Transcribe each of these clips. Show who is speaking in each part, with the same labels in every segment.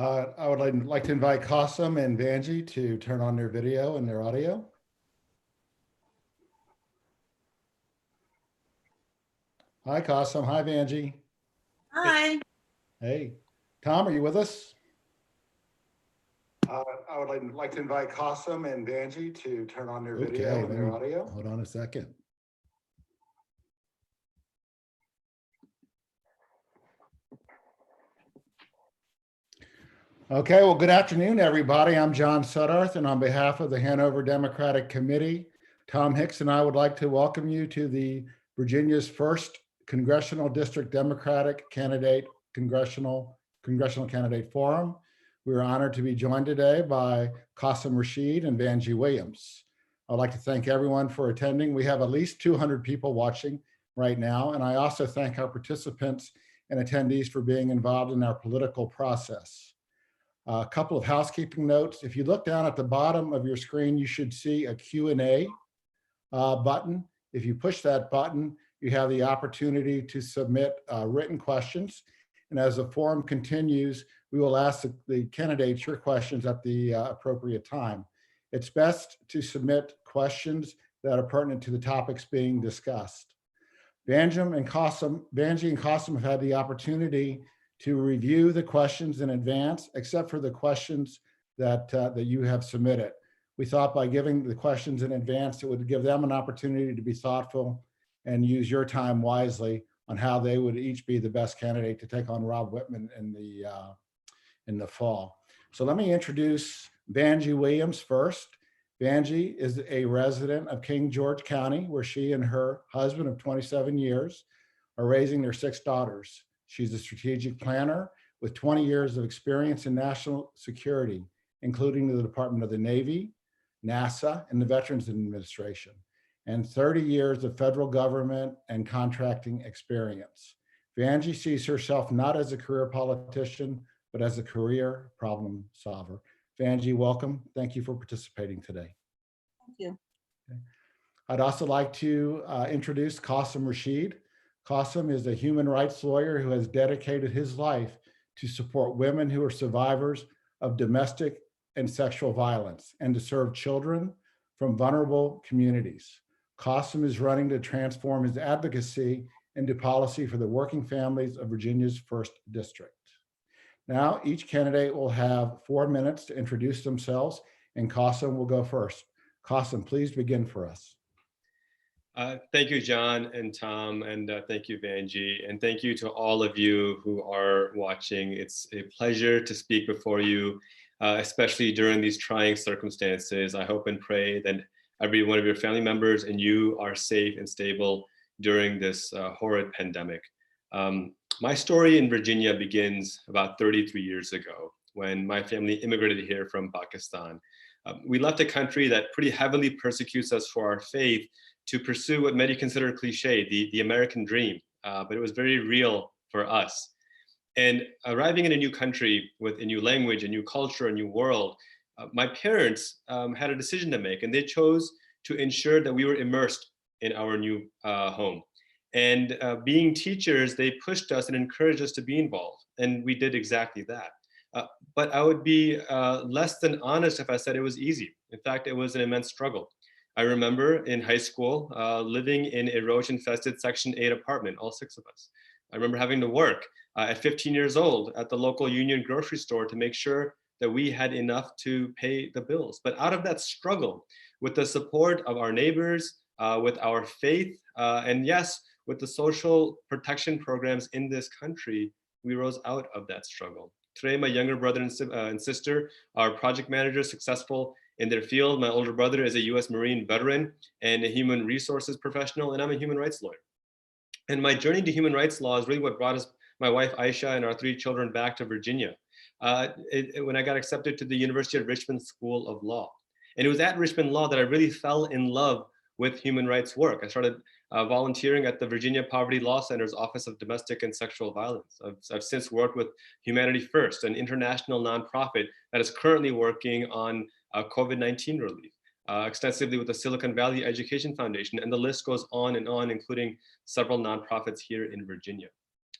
Speaker 1: I would like to invite Qasim and Vanji to turn on their video and their audio. Hi, Qasim. Hi, Vanji.
Speaker 2: Hi.
Speaker 1: Hey, Tom, are you with us? I would like to invite Qasim and Vanji to turn on their video and their audio. Hold on a second. Okay, well, good afternoon, everybody. I'm John Suddarth, and on behalf of the Hanover Democratic Committee, Tom Hicks and I would like to welcome you to the Virginia's first Congressional District Democratic Congressional Candidate Forum. We are honored to be joined today by Qasim Rashid and Vanji Williams. I'd like to thank everyone for attending. We have at least 200 people watching right now, and I also thank our participants and attendees for being involved in our political process. A couple of housekeeping notes. If you look down at the bottom of your screen, you should see a Q&A button. If you push that button, you have the opportunity to submit written questions. And as the forum continues, we will ask the candidates your questions at the appropriate time. It's best to submit questions that are pertinent to the topics being discussed. Vanji and Qasim have had the opportunity to review the questions in advance, except for the questions that you have submitted. We thought by giving the questions in advance, it would give them an opportunity to be thoughtful and use your time wisely on how they would each be the best candidate to take on Rob Whitman in the fall. So let me introduce Vanji Williams first. Vanji is a resident of King George County, where she and her husband of 27 years are raising their 6 daughters. She's a strategic planner with 20 years of experience in national security, including the Department of the Navy, NASA, and the Veterans Administration, and 30 years of federal government and contracting experience. Vanji sees herself not as a career politician, but as a career problem solver. Vanji, welcome. Thank you for participating today.
Speaker 2: Thank you.
Speaker 1: Okay. I'd also like to introduce Qasim Rashid. Qasim is a human rights lawyer who has dedicated his life to support women who are survivors of domestic and sexual violence and to serve children from vulnerable communities. Qasim is running to transform his advocacy into policy for the working families of Virginia's 1st District. Now, each candidate will have 4 minutes to introduce themselves, and Qasim will go first. Qasim, please begin for us.
Speaker 3: Thank you, John and Tom, and thank you, Vanji, and thank you to all of you who are watching. It's a pleasure to speak before you, especially during these trying circumstances. I hope and pray that every one of your family members and you are safe and stable during this horrid pandemic. My story in Virginia begins about 33 years ago when my family immigrated here from Pakistan. We left a country that pretty heavily persecutes us for our faith to pursue what many consider cliche, the American dream, but it was very real for us. And arriving in a new country with a new language, a new culture, a new world, my parents had a decision to make, and they chose to ensure that we were immersed in our new home. And being teachers, they pushed us and encouraged us to be involved, and we did exactly that. But I would be less than honest if I said it was easy. In fact, it was an immense struggle. I remember in high school living in a roach-infested Section 8 apartment, all 6 of us. I remember having to work at 15 years old at the local Union grocery store to make sure that we had enough to pay the bills. But out of that struggle, with the support of our neighbors, with our faith, and yes, with the social protection programs in this country, we rose out of that struggle. Today, my younger brother and sister are project managers, successful in their field. My older brother is a US Marine veteran and a human resources professional, and I'm a human rights lawyer. And my journey to human rights law is really what brought us, my wife Aisha and our 3 children, back to Virginia when I got accepted to the University of Richmond School of Law. And it was at Richmond Law that I really fell in love with human rights work. I started volunteering at the Virginia Poverty Law Center's Office of Domestic and Sexual Violence. I've since worked with Humanity First, an international nonprofit that is currently working on COVID-19 relief, extensively with the Silicon Valley Education Foundation, and the list goes on and on, including several nonprofits here in Virginia.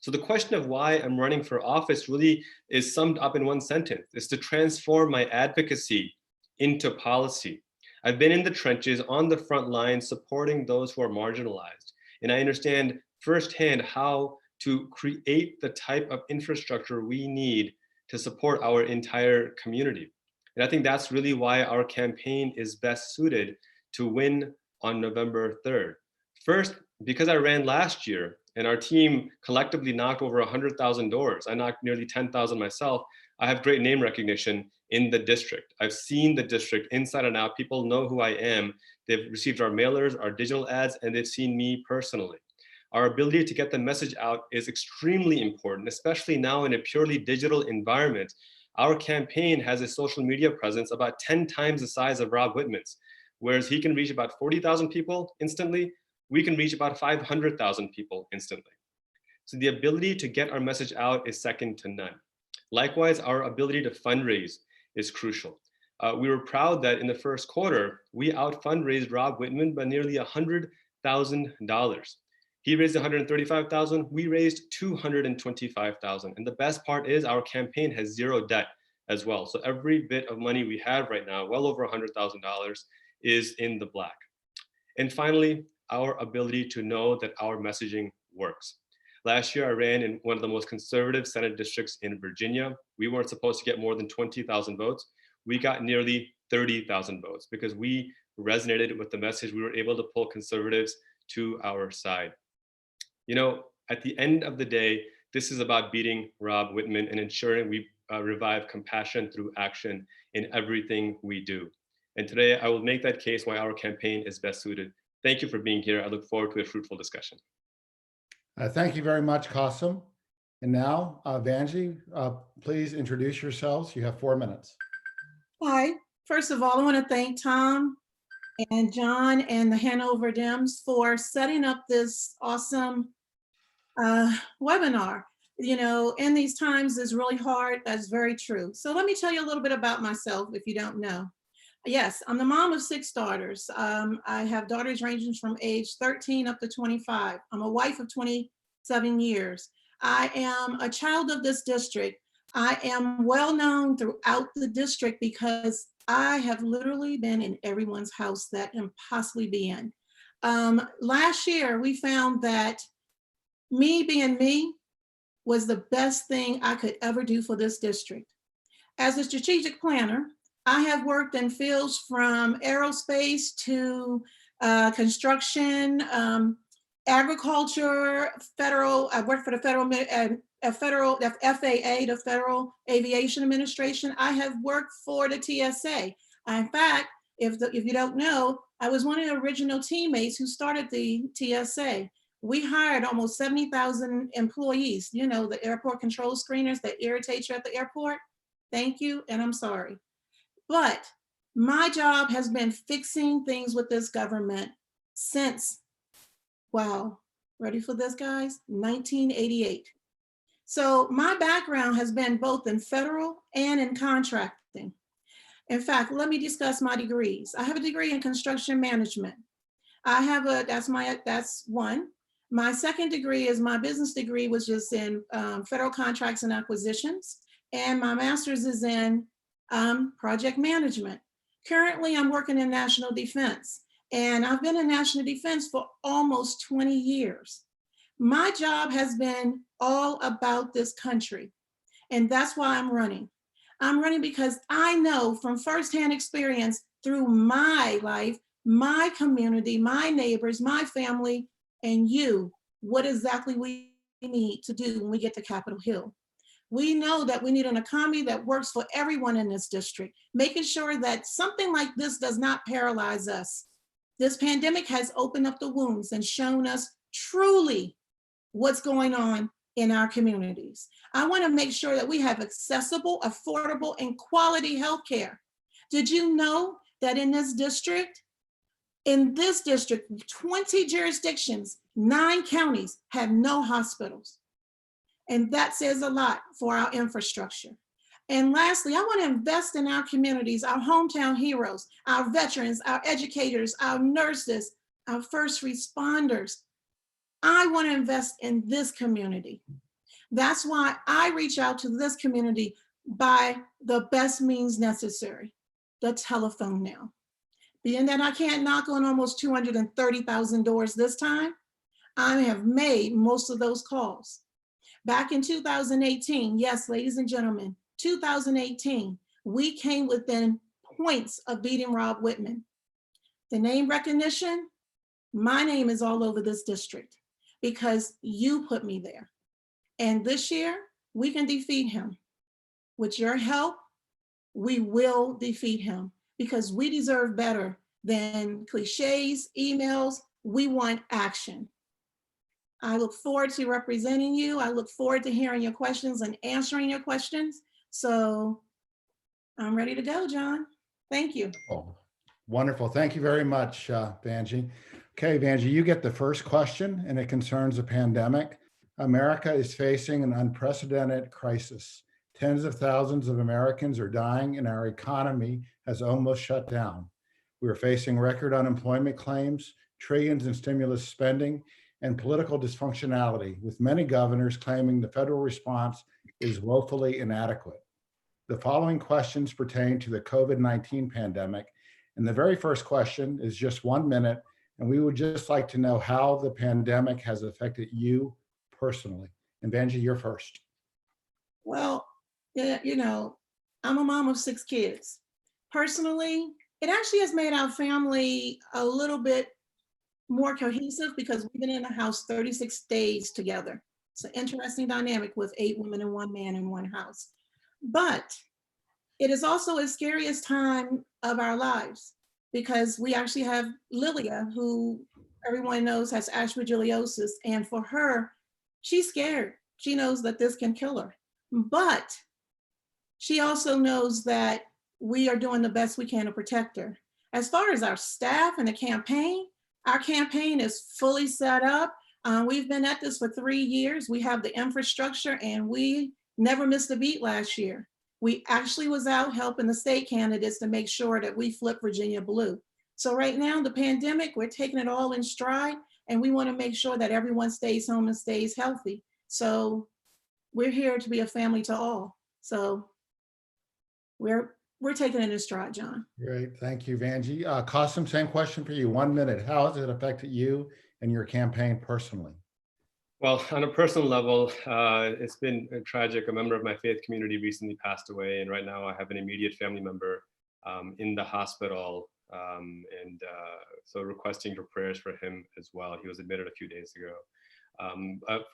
Speaker 3: So the question of why I'm running for office really is summed up in one sentence. It's to transform my advocacy into policy. I've been in the trenches on the front line supporting those who are marginalized. And I understand firsthand how to create the type of infrastructure we need to support our entire community. And I think that's really why our campaign is best suited to win on November 3rd. First, because I ran last year and our team collectively knocked over 100,000 doors. I knocked nearly 10,000 myself. I have great name recognition in the district. I've seen the district inside and out. People know who I am. They've received our mailers, our digital ads, and they've seen me personally. Our ability to get the message out is extremely important, especially now in a purely digital environment. Our campaign has a social media presence about 10 times the size of Rob Whitman's, whereas he can reach about 40,000 people instantly. We can reach about 500,000 people instantly. So the ability to get our message out is second to none. Likewise, our ability to fundraise is crucial. We were proud that in the first quarter, we out fundraised Rob Whitman by nearly $100,000. He raised 135,000, we raised 225,000. And the best part is our campaign has zero debt as well. So every bit of money we have right now, well over $100,000, is in the black. And finally, our ability to know that our messaging works. Last year, I ran in one of the most conservative Senate districts in Virginia. We weren't supposed to get more than 20,000 votes. We got nearly 30,000 votes because we resonated with the message. We were able to pull conservatives to our side. You know, at the end of the day, this is about beating Rob Whitman and ensuring we revive compassion through action in everything we do. And today, I will make that case why our campaign is best suited. Thank you for being here. I look forward to a fruitful discussion.
Speaker 1: Thank you very much, Qasim. And now, Vanjie, please introduce yourselves. You have 4 minutes.
Speaker 2: Hi. First of all, I want to thank Tom and John and the Hanover Dems for setting up this awesome webinar. You know, in these times is really hard. That's very true. So let me tell you a little bit about myself if you don't know. Yes, I'm the mom of 6 daughters. I have daughters ranging from age 13 up to 25. I'm a wife of 27 years. I am a child of this district. I am well known throughout the district because I have literally been in everyone's house that can possibly be in. Last year, we found that me being me was the best thing I could ever do for this district. As a strategic planner, I have worked in fields from aerospace to construction, agriculture, federal. I worked for the the FAA, the Federal Aviation Administration. I have worked for the TSA. In fact, if you don't know, I was one of the original teammates who started the TSA. We hired almost 70,000 employees. You know, the airport control screeners that irritate you at the airport. Thank you, and I'm sorry. But my job has been fixing things with this government since, wow, ready for this, guys? 1988. So my background has been both in federal and in contracting. In fact, let me discuss my degrees. I have a degree in construction management. I have that's one. My second degree is my business degree, which is in federal contracts and acquisitions. And my master's is in project management. Currently, I'm working in national defense, and I've been in national defense for almost 20 years. My job has been all about this country, and that's why I'm running. I'm running because I know from firsthand experience through my life, my community, my neighbors, my family, and you, what exactly we need to do when we get to Capitol Hill. We know that we need an economy that works for everyone in this district, making sure that something like this does not paralyze us. This pandemic has opened up the wounds and shown us truly what's going on in our communities. I want to make sure that we have accessible, affordable, and quality healthcare. Did you know that in this district, 20 jurisdictions, 9 counties have no hospitals? And that says a lot for our infrastructure. And lastly, I want to invest in our communities, our hometown heroes, our veterans, our educators, our nurses, our first responders. I want to invest in this community. That's why I reach out to this community by the best means necessary, the telephone now. Being that I can't knock on almost 230,000 doors this time, I have made most of those calls. Back in 2018, yes, ladies and gentlemen, 2018, we came within points of beating Rob Whitman. The name recognition, my name is all over this district because you put me there. And this year, we can defeat him. With your help, we will defeat him because we deserve better than cliches, emails. We want action. I look forward to representing you. I look forward to hearing your questions and answering your questions. So I'm ready to go, John. Thank you.
Speaker 1: Oh, wonderful. Thank you very much, Vanjie. Okay, Vanjie, you get the first question, and it concerns a pandemic. America is facing an unprecedented crisis. Tens of thousands of Americans are dying, and our economy has almost shut down. We are facing record unemployment claims, trillions in stimulus spending, and political dysfunctionality, with many governors claiming the federal response is woefully inadequate. The following questions pertain to the COVID-19 pandemic. And the very first question is just 1 minute, and we would just like to know how the pandemic has affected you personally. And Vanjie, you're first.
Speaker 2: Well, yeah, I'm a mom of 6 kids. Personally, it actually has made our family a little bit more cohesive because we've been in the house 36 days together. It's an interesting dynamic with 8 women and 1 man in one house. But it is also the scariest time of our lives because we actually have Lilia, who everyone knows has aspergillosis. And for her, she's scared. She knows that this can kill her. But she also knows that we are doing the best we can to protect her. As far as our staff and the campaign, our campaign is fully set up. We've been at this for 3 years. We have the infrastructure and we never missed a beat last year. We actually was out helping the state candidates to make sure that we flip Virginia blue. So right now, the pandemic, we're taking it all in stride and we want to make sure that everyone stays home and stays healthy. So we're here to be a family to all. So we're taking it in stride, John.
Speaker 1: Great, thank you, Vanjie. Qasim, same question for you, 1 minute. How has it affected you and your campaign personally?
Speaker 3: Well, on a personal level, it's been tragic. A member of my faith community recently passed away, and right now I have an immediate family member in the hospital, so requesting your prayers for him as well. He was admitted a few days ago.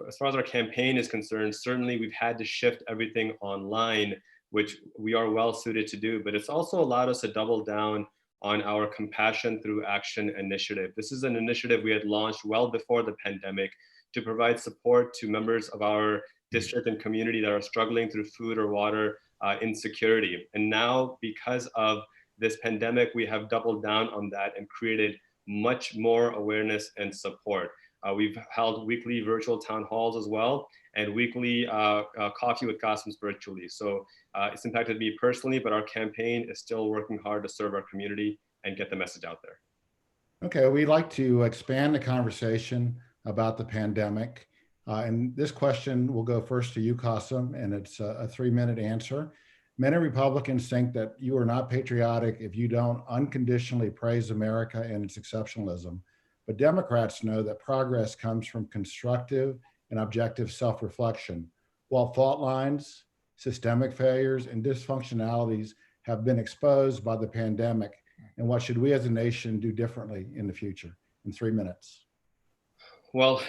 Speaker 3: As far as our campaign is concerned, certainly we've had to shift everything online, which we are well suited to do, but it's also allowed us to double down on our Compassion Through Action initiative. This is an initiative we had launched well before the pandemic to provide support to members of our district and community that are struggling through food or water insecurity. And now, because of this pandemic, we have doubled down on that and created much more awareness and support. We've held weekly virtual town halls as well, and weekly coffee with Qasim virtually. So it's impacted me personally, but our campaign is still working hard to serve our community and get the message out there.
Speaker 1: Okay, we'd like to expand the conversation about the pandemic. And this question will go first to you, Qasim, and it's a 3-minute answer. Many Republicans think that you are not patriotic if you don't unconditionally praise America and its exceptionalism. But Democrats know that progress comes from constructive and objective self-reflection. While fault lines, systemic failures, and dysfunctionalities have been exposed by the pandemic, and what should we as a nation do differently in the future? In 3 minutes.
Speaker 3: Well,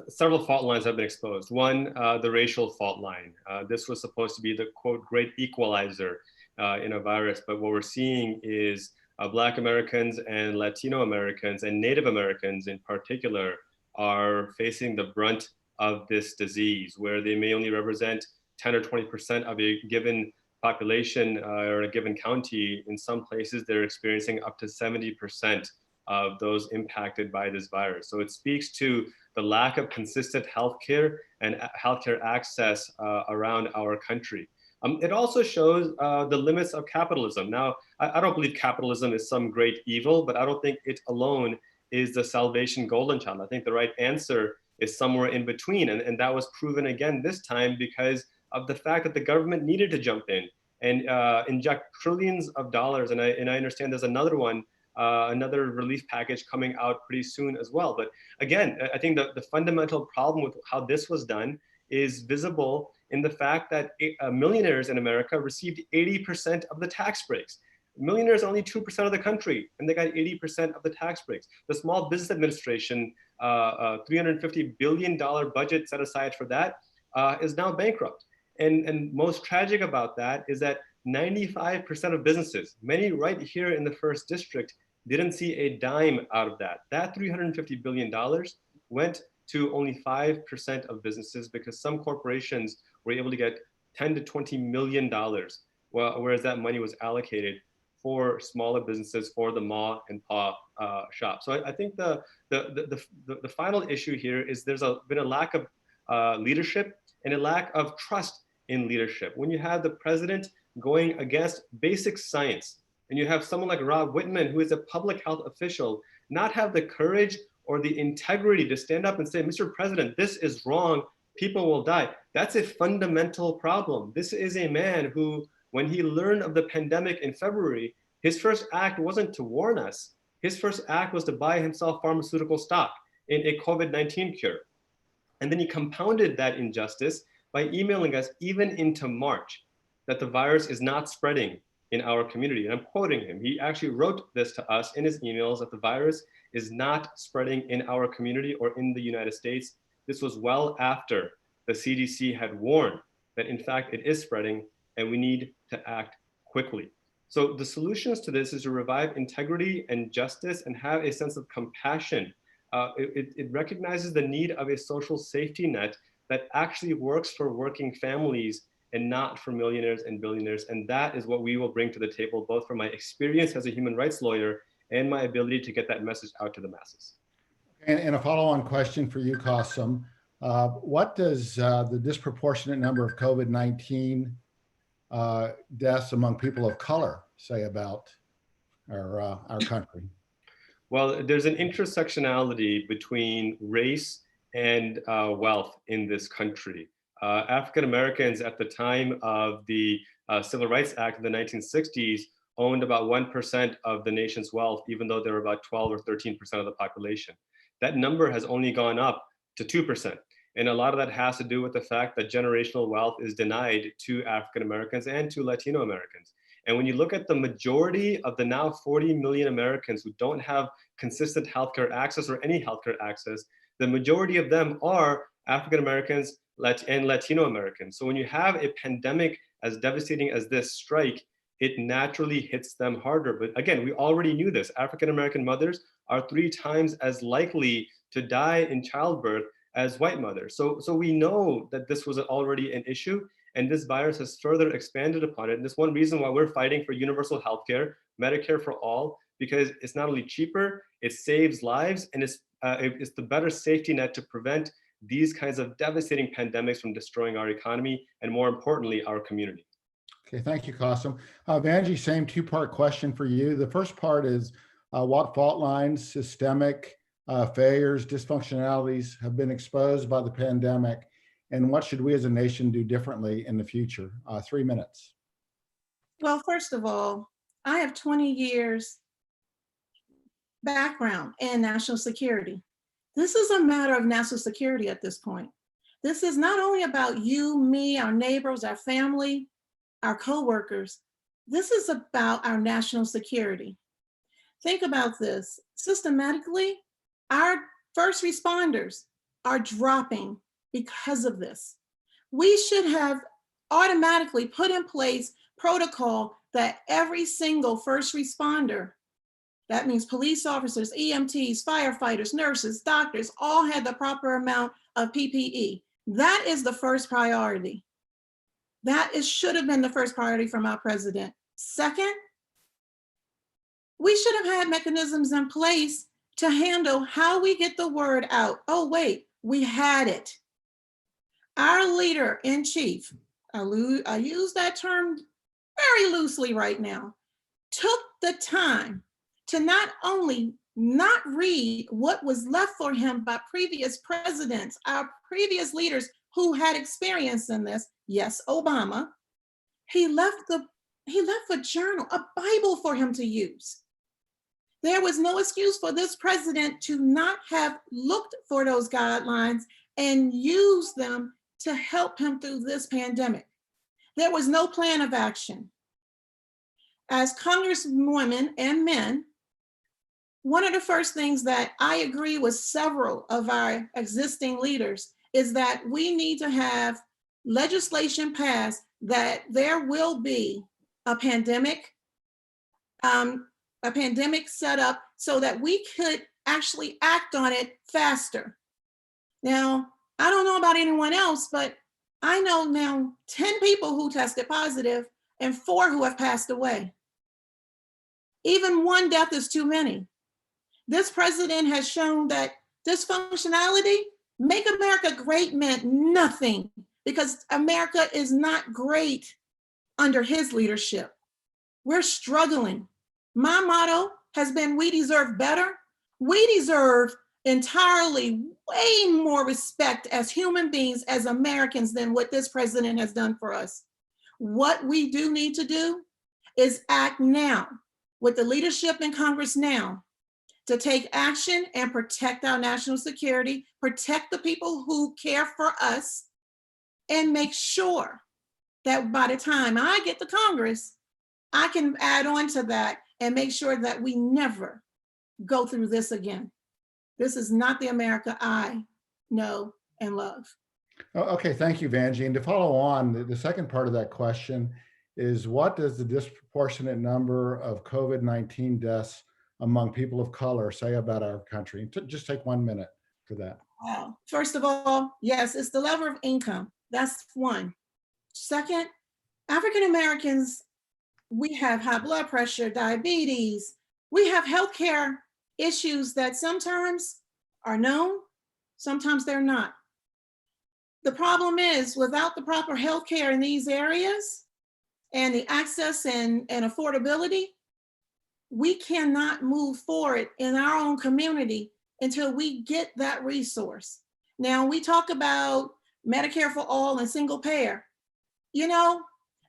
Speaker 3: several fault lines have been exposed. One, the racial fault line. This was supposed to be the, quote, great equalizer in a virus, but what we're seeing is Black Americans and Latino Americans and Native Americans in particular are facing the brunt of this disease, where they may only represent 10 or 20% of a given population or a given county. In some places, they're experiencing up to 70% of those impacted by this virus. So it speaks to the lack of consistent healthcare and healthcare access around our country. It also shows the limits of capitalism. Now, I don't believe capitalism is some great evil, but I don't think it alone is the salvation golden child. I think the right answer is somewhere in between. And that was proven again this time because of the fact that the government needed to jump in and inject trillions of dollars. And I understand there's another one, another relief package coming out pretty soon as well. But again, I think the fundamental problem with how this was done is visible in the fact that millionaires in America received 80% of the tax breaks. Millionaires are only 2% of the country, and they got 80% of the tax breaks. The Small Business Administration, $350 billion budget set aside for that, is now bankrupt. And most tragic about that is that 95% of businesses, many right here in the first district, didn't see a dime out of that. That $350 billion went to only 5% of businesses because some corporations were able to get $10 to $20 million, whereas that money was allocated for smaller businesses, for the ma and pa shop. So I think the final issue here is there's been a lack of leadership and a lack of trust in leadership. When you have the president going against basic science, and you have someone like Rob Whitman, who is a public health official, not have the courage or the integrity to stand up and say, Mr. President, this is wrong, people will die. That's a fundamental problem. This is a man who, when he learned of the pandemic in February, his first act wasn't to warn us. His first act was to buy himself pharmaceutical stock in a COVID-19 cure. And then he compounded that injustice by emailing us even into March that the virus is not spreading in our community. And I'm quoting him. He actually wrote this to us in his emails that the virus is not spreading in our community or in the United States. This was well after the CDC had warned that in fact it is spreading and we need to act quickly. So the solutions to this is to revive integrity and justice and have a sense of compassion. It recognizes the need of a social safety net that actually works for working families and not for millionaires and billionaires. And that is what we will bring to the table, both from my experience as a human rights lawyer and my ability to get that message out to the masses.
Speaker 1: And a follow-on question for you, Qasim. What does the disproportionate number of COVID-19 deaths among people of color say about our country?
Speaker 3: Well, there's an intersectionality between race and wealth in this country. African Americans at the time of the Civil Rights Act in the 1960s owned about 1% of the nation's wealth, even though they were about 12 or 13% of the population. That number has only gone up to 2%. And a lot of that has to do with the fact that generational wealth is denied to African Americans and to Latino Americans. And when you look at the majority of the now 40 million Americans who don't have consistent healthcare access or any healthcare access, the majority of them are African Americans and Latino Americans. So when you have a pandemic as devastating as this strike, it naturally hits them harder. But again, we already knew this. African American mothers are 3 times as likely to die in childbirth as white mothers. So we know that this was already an issue, and this virus has further expanded upon it. And this is one reason why we're fighting for universal healthcare, Medicare for all, because it's not only cheaper, it saves lives, and it's the better safety net to prevent these kinds of devastating pandemics from destroying our economy, and more importantly, our community.
Speaker 1: Okay, thank you, Qasim. Vanjie, same 2-part question for you. The first part is what fault lines, systemic failures, dysfunctionalities have been exposed by the pandemic, and what should we as a nation do differently in the future? 3 minutes.
Speaker 2: Well, first of all, I have 20 years background in national security. This is a matter of national security at this point. This is not only about you, me, our neighbors, our family, our coworkers. This is about our national security. Think about this. Systematically, our first responders are dropping because of this. We should have automatically put in place protocol that every single first responder, that means police officers, EMTs, firefighters, nurses, doctors, all had the proper amount of PPE. That is the first priority. That should have been the first priority from our president. Second, we should have had mechanisms in place to handle how we get the word out. Oh, wait, we had it. Our leader in chief, I use that term very loosely right now, took the time to not only not read what was left for him by previous presidents, our previous leaders who had experience in this. Yes, Obama. He left a journal, a Bible for him to use. There was no excuse for this president to not have looked for those guidelines and use them to help him through this pandemic. There was no plan of action. As congresswomen and men, one of the first things that I agree with several of our existing leaders is that we need to have legislation passed that there will be a pandemic set up so that we could actually act on it faster. Now, I don't know about anyone else, but I know now 10 people who tested positive and 4 who have passed away. Even one death is too many. This president has shown that dysfunctionality, make America great meant nothing because America is not great under his leadership. We're struggling. My motto has been, we deserve better. We deserve entirely way more respect as human beings, as Americans, than what this president has done for us. What we do need to do is act now with the leadership in Congress now to take action and protect our national security, protect the people who care for us, and make sure that by the time I get to Congress, I can add on to that and make sure that we never go through this again. This is not the America I know and love.
Speaker 1: Okay, thank you, Vanjie. And to follow on, the second part of that question is, what does the disproportionate number of COVID-19 deaths among people of color say about our country? Just take 1 minute for that.
Speaker 2: Wow. First of all, yes, it's the level of income. That's one. Second, African Americans, we have high blood pressure, diabetes. We have healthcare issues that sometimes are known, sometimes they're not. The problem is, without the proper healthcare in these areas and the access and affordability, we cannot move forward in our own community until we get that resource. Now, we talk about Medicare for all and single payer. You know,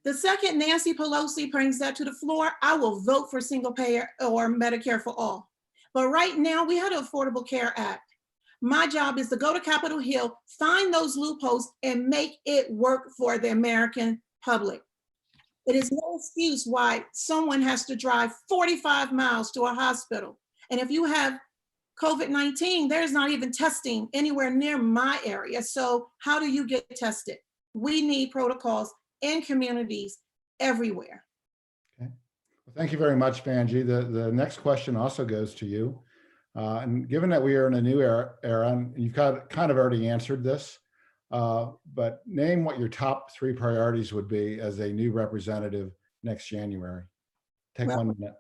Speaker 2: the second Nancy Pelosi brings that to the floor, I will vote for single payer or Medicare for all. But right now, we have the Affordable Care Act. My job is to go to Capitol Hill, find those loopholes, and make it work for the American public. It is no excuse why someone has to drive 45 miles to a hospital. And if you have COVID-19, there's not even testing anywhere near my area. So how do you get tested? We need protocols in communities everywhere.
Speaker 1: Okay. Well, thank you very much, Vanjie. The next question also goes to you. And given that we are in a new era, and you've kind of already answered this, but name what your top 3 priorities would be as a new representative next January. Take 1 minute.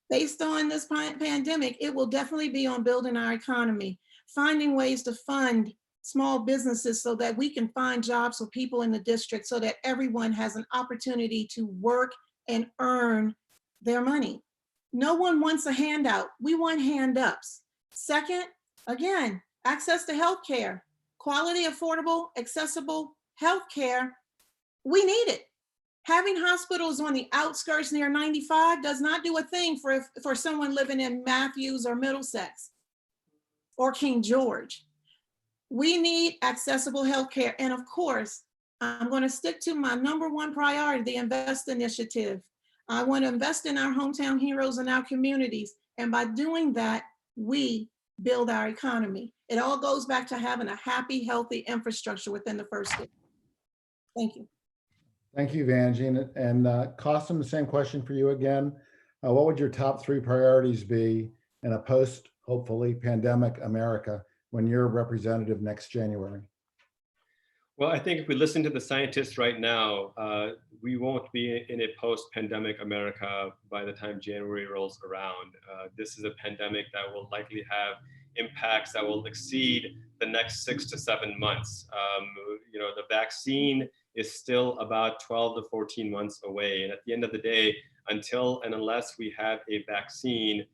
Speaker 2: Based on this pandemic, it will definitely be on building our economy, finding ways to fund small businesses so that we can find jobs for people in the district so that everyone has an opportunity to work and earn their money. No one wants a handout. We want hand-ups. Second, again, access to healthcare, quality, affordable, accessible healthcare. We need it. Having hospitals on the outskirts near 95 does not do a thing for someone living in Matthews or Middlesex or King George. We need accessible healthcare. And of course, I'm going to stick to my #1 priority, the INVEST initiative. I want to invest in our hometown heroes and our communities. And by doing that, we build our economy. It all goes back to having a happy, healthy infrastructure within the first state. Thank you.
Speaker 1: Thank you, Vanjie. And Costin, the same question for you again. What would your top 3 priorities be in a post, hopefully, pandemic America when you're representative next January?
Speaker 3: Well, I think if we listen to the scientists right now, we won't be in a post-pandemic America by the time January rolls around. This is a pandemic that will likely have impacts that will exceed the next 6 to 7 months. You know, the vaccine is still about 12 to 14 months away. And at the end of the day, until and unless we have a vaccine,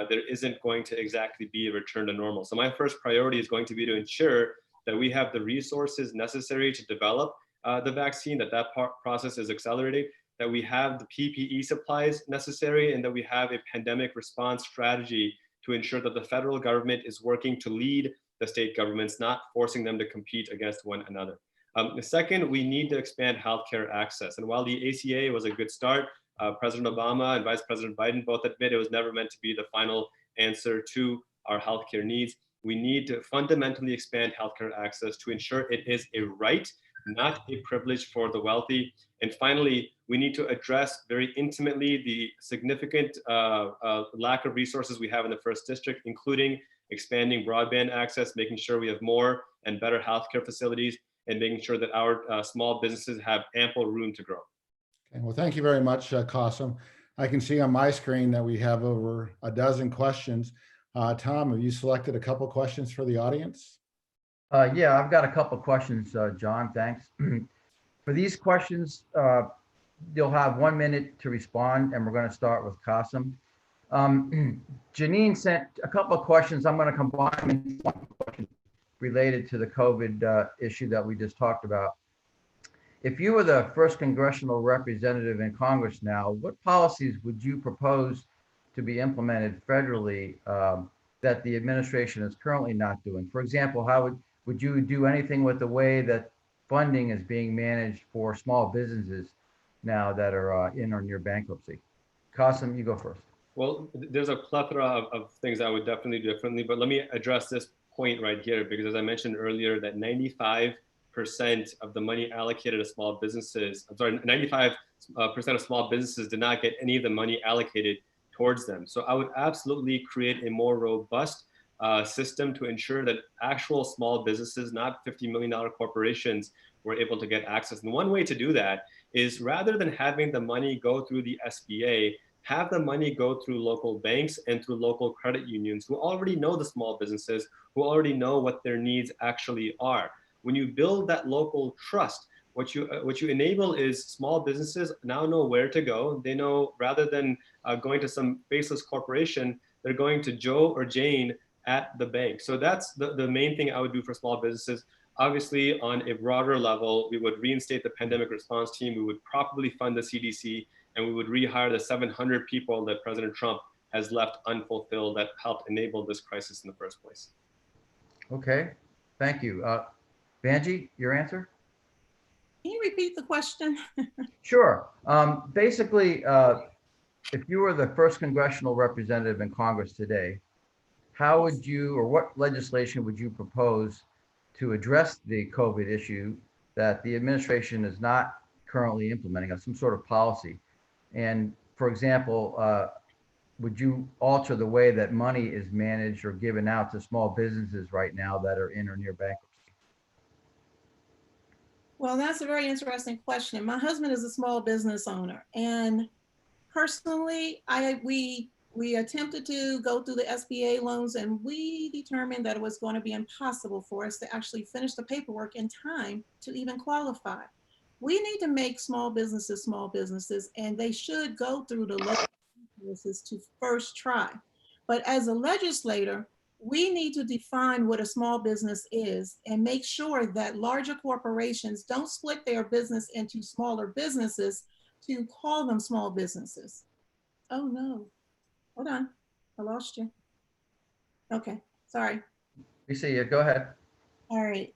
Speaker 3: there isn't going to exactly be a return to normal. So my first priority is going to be to ensure that we have the resources necessary to develop the vaccine, that process is accelerating, that we have the PPE supplies necessary, and that we have a pandemic response strategy to ensure that the federal government is working to lead the state governments, not forcing them to compete against one another. The second, we need to expand healthcare access. And while the ACA was a good start, President Obama and Vice President Biden both admit it was never meant to be the final answer to our healthcare needs. We need to fundamentally expand healthcare access to ensure it is a right, not a privilege for the wealthy. And finally, we need to address very intimately the significant lack of resources we have in the first district, including expanding broadband access, making sure we have more and better healthcare facilities, and making sure that our small businesses have ample room to grow.
Speaker 1: Okay, well, thank you very much, Qasim. I can see on my screen that we have over a dozen questions. Tom, have you selected a couple questions for the audience?
Speaker 4: Yeah, I've got a couple of questions, John, thanks. For these questions, you'll have 1 minute to respond, and we're going to start with Qasim. Janine sent a couple of questions. I'm going to combine into one question related to the COVID issue that we just talked about. If you were the first congressional representative in Congress now, what policies would you propose to be implemented federally that the administration is currently not doing? For example, how would you do anything with the way that funding is being managed for small businesses now that are in or near bankruptcy? Qasim, you go first.
Speaker 3: Well, there's a plethora of things I would definitely do differently, but let me address this point right here, because as I mentioned earlier, that 95% of the money allocated to small businesses, 95% of small businesses did not get any of the money allocated towards them. So I would absolutely create a more robust system to ensure that actual small businesses, not $50 million corporations, were able to get access. And one way to do that is, rather than having the money go through the SBA, have the money go through local banks and through local credit unions who already know the small businesses, who already know what their needs actually are. When you build that local trust, what you enable is small businesses now know where to go. They know, rather than going to some faceless corporation, they're going to Joe or Jane at the bank. So that's the main thing I would do for small businesses. Obviously, on a broader level, we would reinstate the pandemic response team. We would properly fund the CDC, and we would rehire the 700 people that President Trump has left unfulfilled that helped enable this crisis in the first place.
Speaker 4: Okay, thank you. Vanjie, your answer?
Speaker 2: Can you repeat the question?
Speaker 4: Sure. Basically, if you were the first congressional representative in Congress today, how would you, or what legislation would you propose to address the COVID issue that the administration is not currently implementing, some sort of policy? And for example, would you alter the way that money is managed or given out to small businesses right now that are in or near bankruptcy?
Speaker 2: Well, that's a very interesting question. My husband is a small business owner, and personally, we attempted to go through the SBA loans, and we determined that it was going to be impossible for us to actually finish the paperwork in time to even qualify. We need to make small businesses, and they should go through the local businesses to first try. But as a legislator, we need to define what a small business is and make sure that larger corporations don't split their business into smaller businesses to call them small businesses. Oh no, hold on, I lost you. Okay, sorry.
Speaker 4: We see you, go ahead.
Speaker 2: All right.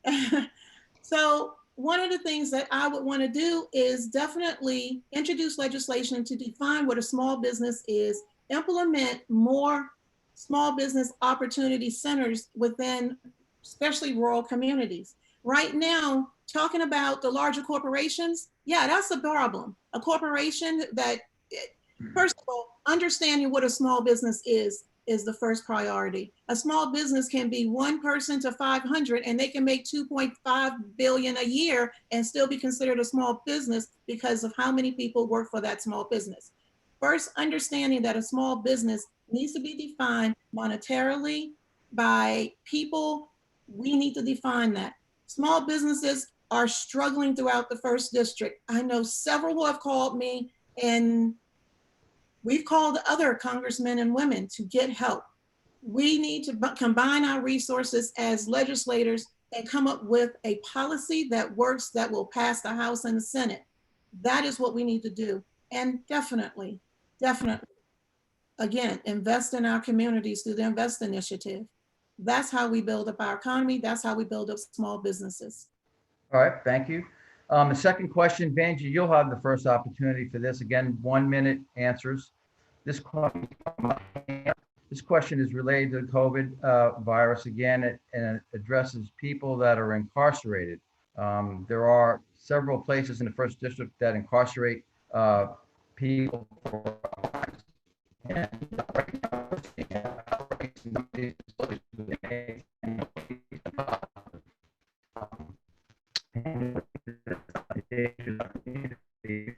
Speaker 2: So one of the things that I would want to do is definitely introduce legislation to define what a small business is, implement more small business opportunity centers within especially rural communities. Right now, talking about the larger corporations, yeah, that's a problem. A corporation that, first of all, understanding what a small business is the first priority. A small business can be 1 person to 500, and they can make 2.5 billion a year and still be considered a small business because of how many people work for that small business. First, understanding that a small business needs to be defined monetarily by people. We need to define that. Small businesses are struggling throughout the first district. I know several who have called me, and We've called other congressmen and women to get help. We need to combine our resources as legislators and come up with a policy that works, that will pass the House and the Senate. That is what we need to do. And definitely, again, invest in our communities through the Invest Initiative. That's how we build up our economy. That's how we build up small businesses.
Speaker 4: All right, thank you. The second question, Vanjie, you'll have the first opportunity for this. Again, 1 minute answers. This question is related to the COVID virus again, and it addresses people that are incarcerated. There are several places in the first district that incarcerate people for crimes. And right now, we're seeing outbreaks in some of these facilities.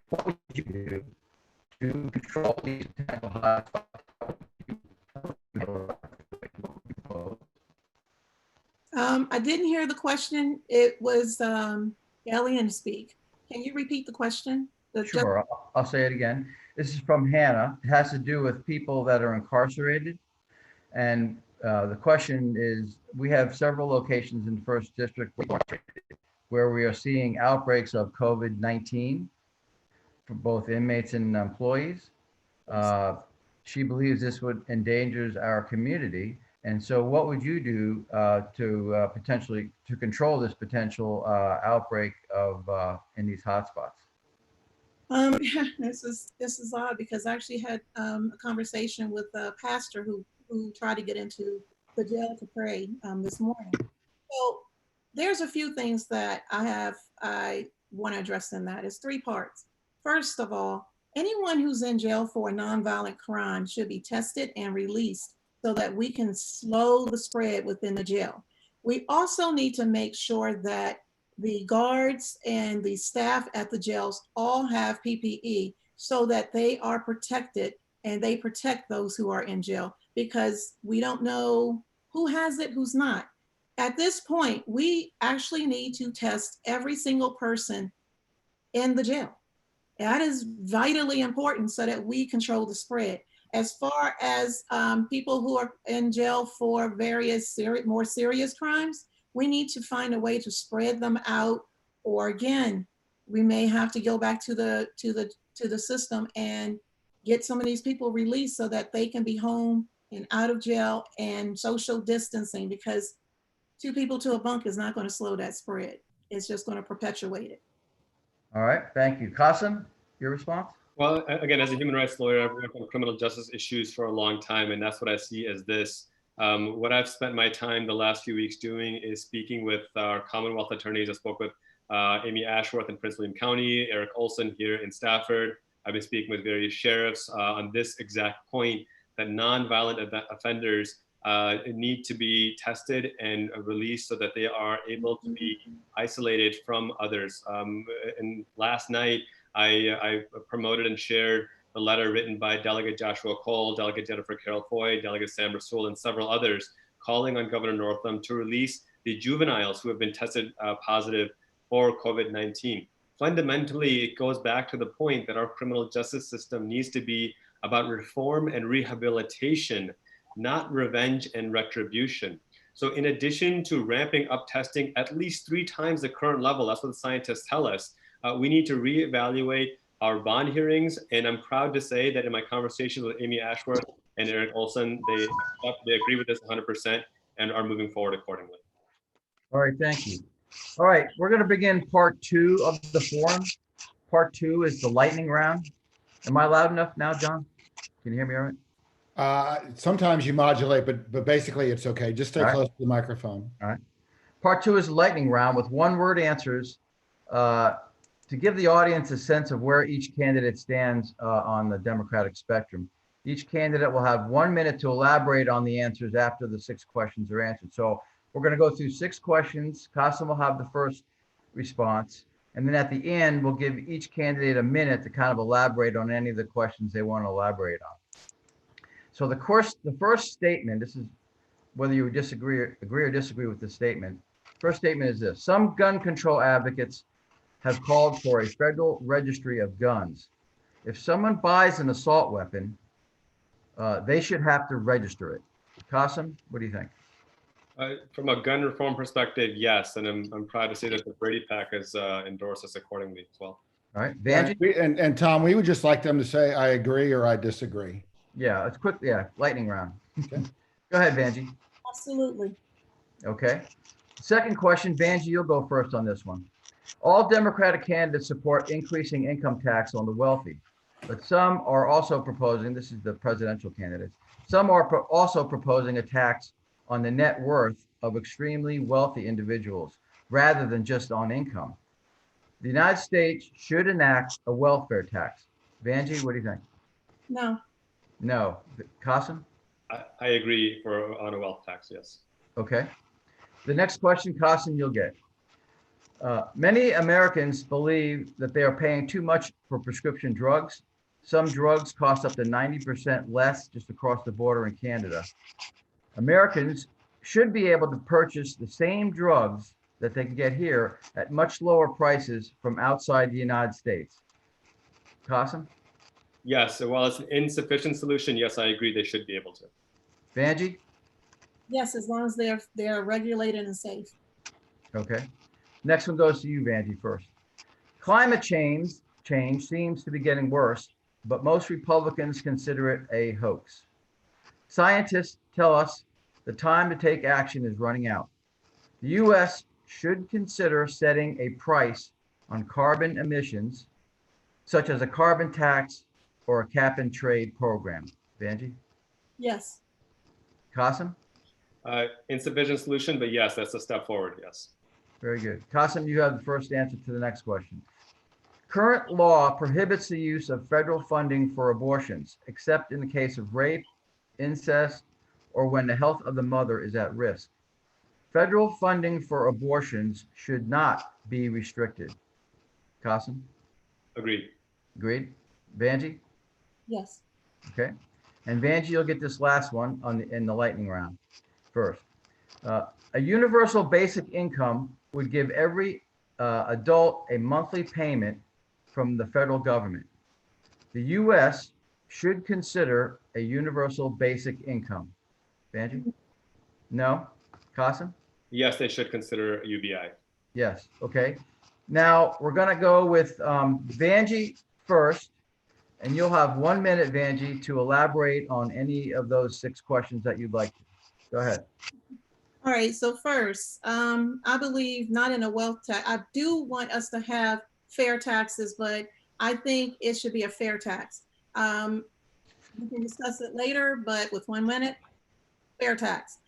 Speaker 4: What would you do to control these potential hotspots?
Speaker 2: I didn't hear the question. It was alien speak. Can you repeat the question?
Speaker 4: Sure, I'll say it again. This is from Hannah. It has to do with people that are incarcerated. And the question is, we have several locations in the first district where we are seeing outbreaks of COVID-19 for both inmates and employees. She believes this would endangers our community. And so what would you do to potentially to control this potential outbreak of in these hotspots?
Speaker 2: This is odd because I actually had a conversation with a pastor who tried to get into the jail to pray this morning. So there's a few things that I want to address in that. It's three parts. First of all, anyone who's in jail for a nonviolent crime should be tested and released so that we can slow the spread within the jail. We also need to make sure that the guards and the staff at the jails all have PPE so that they are protected and they protect those who are in jail, because we don't know who has it, who's not. At this point, we actually need to test every single person in the jail. That is vitally important so that we control the spread. As far as people who are in jail for various more serious crimes, we need to find a way to spread them out. Or again, we may have to go back to the system and get some of these people released so that they can be home and out of jail, and social distancing, because 2 people to a bunk is not going to slow that spread. It's just going to perpetuate it.
Speaker 4: All right, thank you. Qasim, your response?
Speaker 3: Well, again, as a human rights lawyer, I've worked on criminal justice issues for a long time, and that's what I see as this. What I've spent my time the last few weeks doing is speaking with our Commonwealth attorneys. I spoke with Amy Ashworth in Prince William County, Eric Olson here in Stafford. I've been speaking with various sheriffs on this exact point, that nonviolent offenders need to be tested and released so that they are able to be isolated from others. And last night, I promoted and shared the letter written by Delegate Joshua Cole, Delegate Jennifer Carroll Foy, Delegate Sam Rasool, and several others, calling on Governor Northam to release the juveniles who have been tested positive for COVID-19. Fundamentally, it goes back to the point that our criminal justice system needs to be about reform and rehabilitation, not revenge and retribution. So in addition to ramping up testing at least 3 times the current level, that's what the scientists tell us, we need to reevaluate our bond hearings. And I'm proud to say that in my conversations with Amy Ashworth and Eric Olson, they agree with this 100% and are moving forward accordingly.
Speaker 4: All right, thank you. All right, we're going to begin part 2 of the forum. Part 2 is the lightning round. Am I loud enough now, John? Can you hear me all right?
Speaker 1: Sometimes you modulate, but basically it's okay. Just stay close to the microphone.
Speaker 4: All right. Part 2 is the lightning round with one-word answers to give the audience a sense of where each candidate stands on the Democratic spectrum. Each candidate will have 1 minute to elaborate on the answers after the 6 questions are answered. So we're going to go through 6 questions. Qasim will have the first response. And then at the end, we'll give each candidate a minute to kind of elaborate on any of the questions they want to elaborate on. So the first statement, this is whether you agree or disagree with the statement. First statement is this: some gun control advocates have called for a federal registry of guns. if someone buys an assault weapon, they should have to register it. Qasim, what do you think?
Speaker 3: From a gun reform perspective, yes, and I'm proud to say that the Brady Pack has endorsed us accordingly as well.
Speaker 4: All right,
Speaker 1: Yeah,
Speaker 4: Vanjie?
Speaker 1: and Tom, we would just like them to say, I agree or I disagree.
Speaker 4: Yeah, it's quick. Yeah, lightning round.
Speaker 1: Okay.
Speaker 4: Go ahead, Vanjie.
Speaker 2: Absolutely.
Speaker 4: Okay. Second question, Vanjie, you'll go first on this one. All Democratic candidates support increasing income tax on the wealthy, but some are also proposing, this is the presidential candidates, some are also proposing a tax on the net worth of extremely wealthy individuals rather than just on income. The United States should enact a welfare tax. Vanjie, what do you think?
Speaker 2: No.
Speaker 4: No. Qasim?
Speaker 3: I agree on a wealth tax, yes.
Speaker 4: Okay. The next question, Qasim, you'll get. Many Americans believe that they are paying too much for prescription drugs. Some drugs cost up to 90% less just across the border in Canada. Americans should be able to purchase the same drugs that they can get here at much lower prices from outside the United States. Qasim?
Speaker 3: Yes, so while it's an insufficient solution, yes, I agree they should be able to.
Speaker 4: Vanjie?
Speaker 2: Yes, as long as they're regulated and safe.
Speaker 4: Okay. Next one goes to you, Vanjie, first. Climate change seems to be getting worse, but most Republicans consider it a hoax. Scientists tell us the time to take action is running out. The U.S. should consider setting a price on carbon emissions, such as a carbon tax or a cap and trade program. Vanjie?
Speaker 2: Yes.
Speaker 4: Qasim?
Speaker 3: Insufficient solution, but yes, that's a step forward, yes.
Speaker 4: Very good. Qasim, you have the first answer to the next question. Current law prohibits the use of federal funding for abortions, except in the case of rape, incest, or when the health of the mother is at risk. Federal funding for abortions should not be restricted. Qasim?
Speaker 3: Agreed.
Speaker 4: Agreed? Vanjie?
Speaker 2: Yes.
Speaker 4: Okay. And Vanjie, you'll get this last one in the lightning round first. A universal basic income would give every adult a monthly payment from the federal government. The U.S. should consider a universal basic income. Vanjie? No? Qasim?
Speaker 3: Yes, they should consider UBI.
Speaker 4: Yes. Okay. Now we're going to go with Vanjie first, and you'll have 1 minute, Vanjie, to elaborate on any of those 6 questions that you'd like to. Go ahead.
Speaker 2: All right, so first, I believe not in a wealth tax. I do want us to have fair taxes, but I think it should be a fair tax. We can discuss it later, but with 1 minute, fair tax.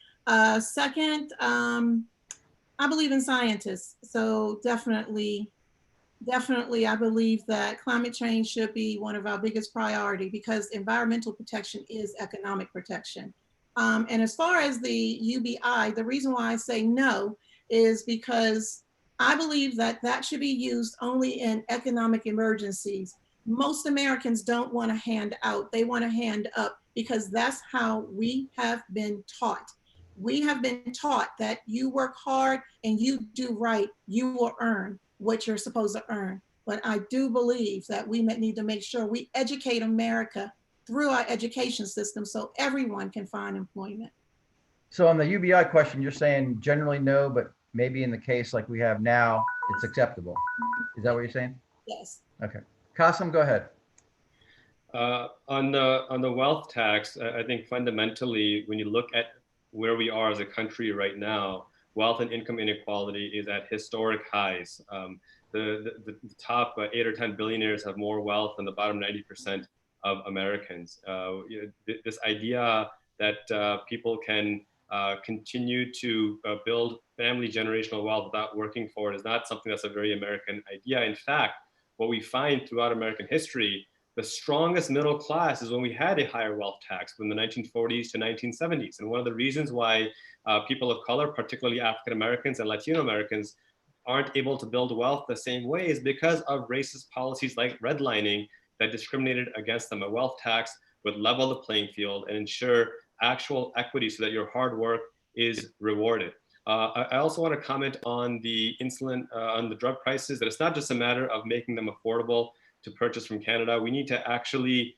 Speaker 2: Second, I believe in scientists. So definitely, I believe that climate change should be one of our biggest priority because environmental protection is economic protection. And as far as the UBI, the reason why I say no is because I believe that that should be used only in economic emergencies. Most Americans don't want to hand out, they want to hand up because that's how we have been taught. We have been taught that you work hard and you do right, you will earn what you're supposed to earn. But I do believe that we need to make sure we educate America through our education system so everyone can find employment.
Speaker 4: So on the UBI question, you're saying generally no, but maybe in the case like we have now, it's acceptable. Is that what you're saying?
Speaker 2: Yes.
Speaker 4: Okay. Qasim, go ahead.
Speaker 3: On the wealth tax, I think fundamentally, when you look at where we are as a country right now, wealth and income inequality is at historic highs. The top 8 or 10 billionaires have more wealth than the bottom 90% of Americans. This idea that people can continue to build family generational wealth without working for it is not something that's a very American idea. In fact, what we find throughout American history, the strongest middle class is when we had a higher wealth tax from the 1940s to 1970s. And one of the reasons why people of color, particularly African Americans and Latino Americans, aren't able to build wealth the same way is because of racist policies like redlining that discriminated against them. A wealth tax would level the playing field and ensure actual equity so that your hard work is rewarded. I also want to comment on the insulin, on the drug prices, that it's not just a matter of making them affordable. to purchase from Canada. We need to actually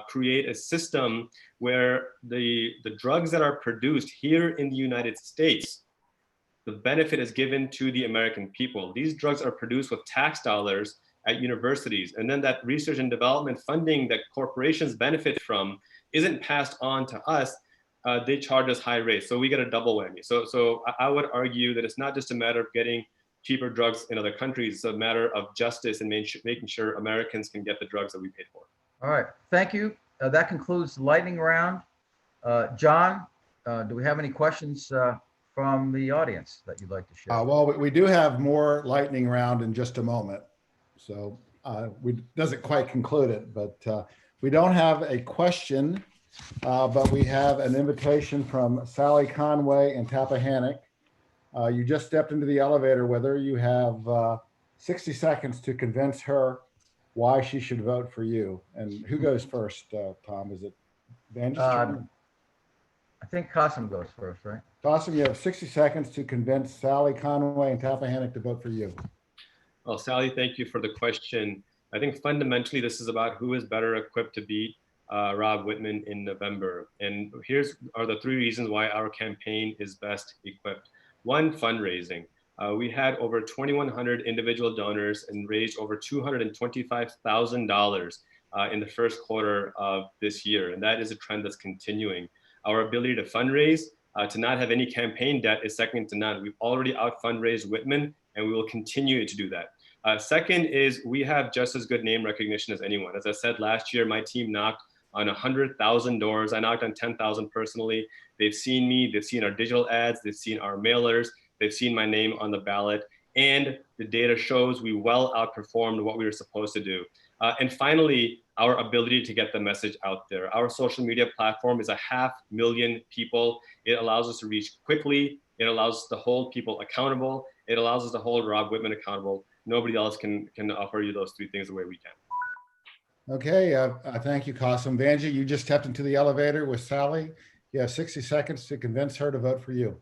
Speaker 3: create a system where the drugs that are produced here in the United States, the benefit is given to the American people. These drugs are produced with tax dollars at universities, and then that research and development funding that corporations benefit from isn't passed on to us. They charge us high rates, so we get a double whammy. So I would argue that it's not just a matter of getting cheaper drugs in other countries, it's a matter of justice and making sure Americans can get the drugs that we paid for.
Speaker 4: All right, thank you. That concludes the lightning round. John, do we have any questions from the audience that you'd like to share?
Speaker 1: Well, we do have more lightning round in just a moment. So we doesn't quite conclude it, but we don't have a question, but we have an invitation from Sally Conway in Tappahannock. You just stepped into the elevator with her. You have 60 seconds to convince her why she should vote for you. And who goes first, Tom? Is it Vange's turn?
Speaker 4: I think Qasim goes first, right?
Speaker 1: Qasim, you have 60 seconds to convince Sally Conway and Tappahannock to vote for you.
Speaker 3: Well, Sally, thank you for the question. I think fundamentally this is about who is better equipped to beat Rob Whitman in November. And here's are the three reasons why our campaign is best equipped. One, fundraising. We had over 2,100 individual donors and raised over $225,000 in the first quarter of this year. And that is a trend that's continuing. Our ability to fundraise, to not have any campaign debt is second to none. We've already out fundraised Whitman, and we will continue to do that. Second is we have just as good name recognition as anyone. As I said, last year, my team knocked on 100,000 doors. I knocked on 10,000 personally. They've seen me, they've seen our digital ads, they've seen our mailers, they've seen my name on the ballot, and the data shows we well outperformed what we were supposed to do. And finally, our ability to get the message out there. Our social media platform is 500,000 people. It allows us to reach quickly. It allows us to hold people accountable. It allows us to hold Rob Whitman accountable. Nobody else can offer you those three things the way we can.
Speaker 1: Okay, thank you, Qasim. Vanji, you just stepped into the elevator with Sally. You have 60 seconds to convince her to vote for you.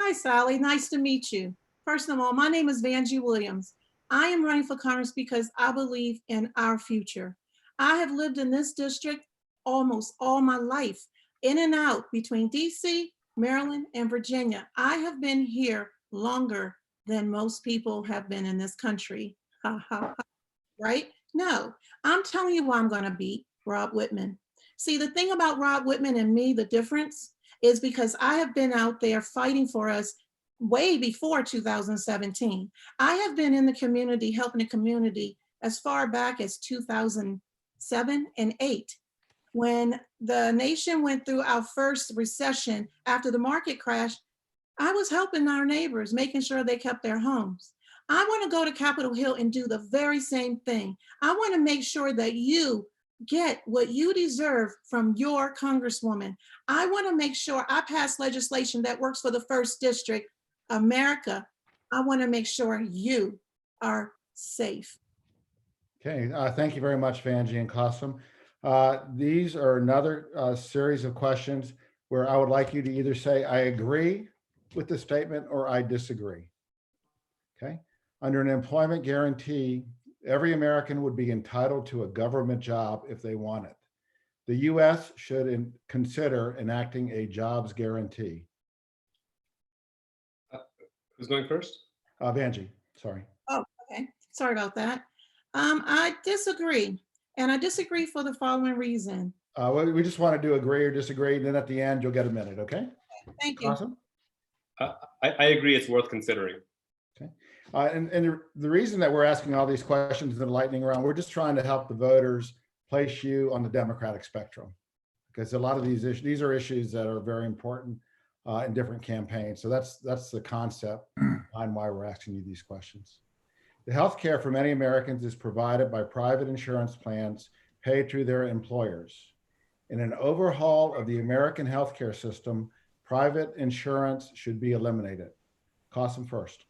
Speaker 2: Hi, Sally. Nice to meet you. First of all, my name is Vanji Williams. I am running for Congress because I believe in our future. I have lived in this district almost all my life, in and out between DC, Maryland, and Virginia. I have been here longer than most people have been in this country. Right? No, I'm telling you why I'm going to beat Rob Whitman. See, the thing about Rob Whitman and me, the difference is because I have been out there fighting for us way before 2017. I have been in the community, helping the community as far back as 2007 and 8. When the nation went through our first recession after the market crash, I was helping our neighbors, making sure they kept their homes. I want to go to Capitol Hill and do the very same thing. I want to make sure that you get what you deserve from your congresswoman. I want to make sure I pass legislation that works for the first district, America. I want to make sure you are safe.
Speaker 1: Okay, thank you very much, Vanji and Qasim. These are another series of questions where I would like you to either say, I agree with the statement or I disagree. Okay. Under an employment guarantee, every American would be entitled to a government job if they want it. The U.S. should consider enacting a jobs guarantee.
Speaker 3: Who's going first?
Speaker 1: Vanji, sorry.
Speaker 2: Oh, okay. Sorry about that. I disagree. And I disagree for the following reason.
Speaker 1: We just want to do agree or disagree. And then at the end, you'll get a minute. Okay.
Speaker 2: Thank you.
Speaker 1: Awesome.
Speaker 3: I agree. It's worth considering.
Speaker 1: Okay. And the reason that we're asking all these questions in the lightning round, we're just trying to help the voters place you on the Democratic spectrum, because a lot of these issues, these are issues that are very important in different campaigns. So that's the concept behind why we're asking you these questions. The health care for many Americans is provided by private insurance plans paid through their employers. In an overhaul of the American healthcare system, private insurance should be eliminated. Qasim first.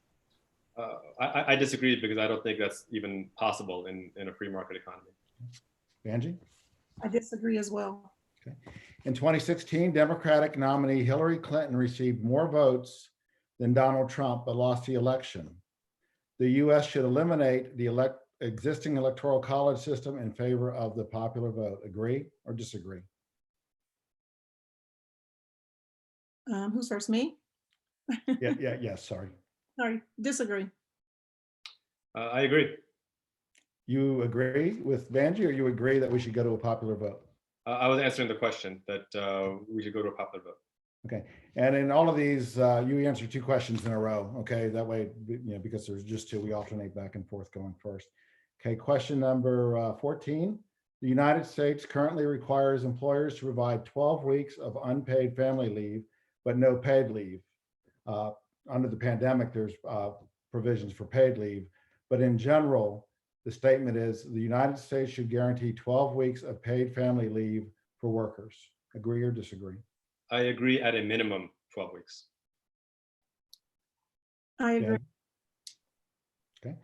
Speaker 3: I disagree because I don't think that's even possible in a free market economy.
Speaker 1: Vanji?
Speaker 2: I disagree as well.
Speaker 1: Okay. In 2016, Democratic nominee Hillary Clinton received more votes than Donald Trump, but lost the election. The U.S. should eliminate the existing electoral college system in favor of the popular vote. Agree or disagree?
Speaker 2: Who's first, me?
Speaker 1: Yes, sorry.
Speaker 2: Sorry, disagree.
Speaker 3: I agree.
Speaker 1: You agree with Vanjie, or you agree that we should go to a popular vote?
Speaker 3: I was answering the question that we should go to a popular vote.
Speaker 1: Okay, and in all of these, you answer 2 questions in a row. Okay, that way, because there's just 2, we alternate back and forth going first. Okay, question number 14. The United States currently requires employers to provide 12 weeks of unpaid family leave, but no paid leave. Under the pandemic, there's provisions for paid leave, but in general, the statement is the United States should guarantee 12 weeks of paid family leave for workers. Agree or disagree?
Speaker 3: I agree at a minimum 12 weeks.
Speaker 2: I agree.
Speaker 1: Okay.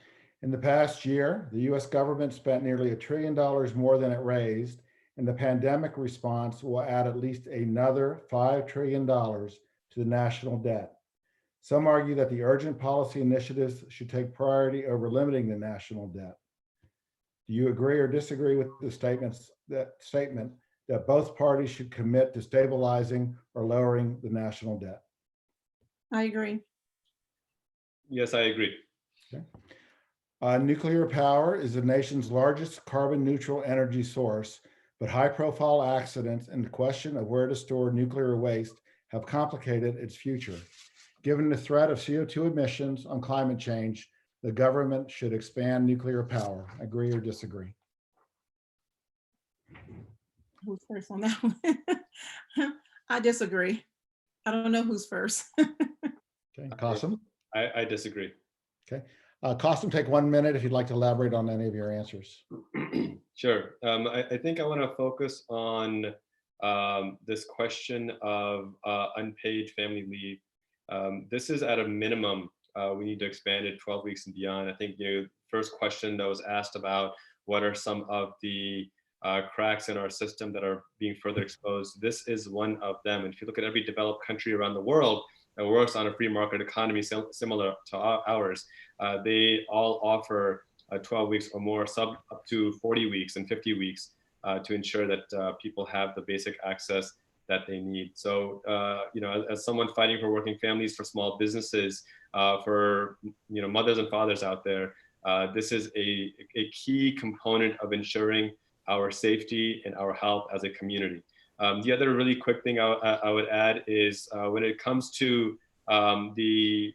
Speaker 1: In the past year, the US government spent nearly $1 trillion more than it raised, and the pandemic response will add at least another $5 trillion to the national debt. Some argue that the urgent policy initiatives should take priority over limiting the national debt. Do you agree or disagree with the statement that both parties should commit to stabilizing or lowering the national debt?
Speaker 2: I agree.
Speaker 3: Yes, I agree.
Speaker 1: Okay. Nuclear power is the nation's largest carbon neutral energy source, but high profile accidents and the question of where to store nuclear waste have complicated its future. Given the threat of CO2 emissions on climate change, the government should expand nuclear power. Agree or disagree?
Speaker 2: Who's first on that one? I disagree. I don't know who's first.
Speaker 1: Okay, Qasim?
Speaker 3: I disagree.
Speaker 1: Okay. Qasim, take 1 minute if you'd like to elaborate on any of your answers.
Speaker 3: Sure. I think I want to focus on this question of unpaid family leave. This is at a minimum. We need to expand it 12 weeks and beyond. I think first question that was asked about what are some of the cracks in our system that are being further exposed. This is one of them. And if you look at every developed country around the world that works on a free market economy similar to ours, they all offer 12 weeks or more, up to 40 weeks and 50 weeks to ensure that people have the basic access that they need. So, as someone fighting for working families, for small businesses, for mothers and fathers out there, this is a key component of ensuring our safety and our health as a community. The other really quick thing I would add is when it comes to the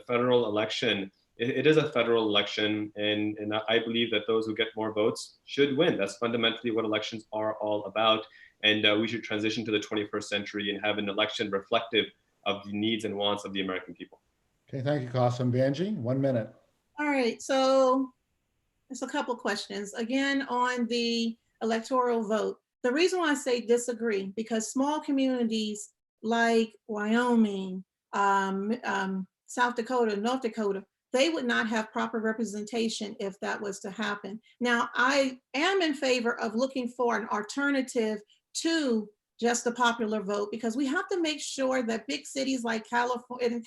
Speaker 3: federal election, it is a federal election, and I believe that those who get more votes should win. That's fundamentally what elections are all about. And we should transition to the 21st century and have an election reflective of the needs and wants of the American people.
Speaker 1: Okay, thank you, Qasim. Vanjie, 1 minute.
Speaker 2: All right, so there's a couple questions. Again, on the electoral vote, the reason why I say disagree, because small communities like Wyoming, South Dakota, North Dakota, they would not have proper representation if that was to happen. Now, I am in favor of looking for an alternative to just the popular vote, because we have to make sure that big cities like within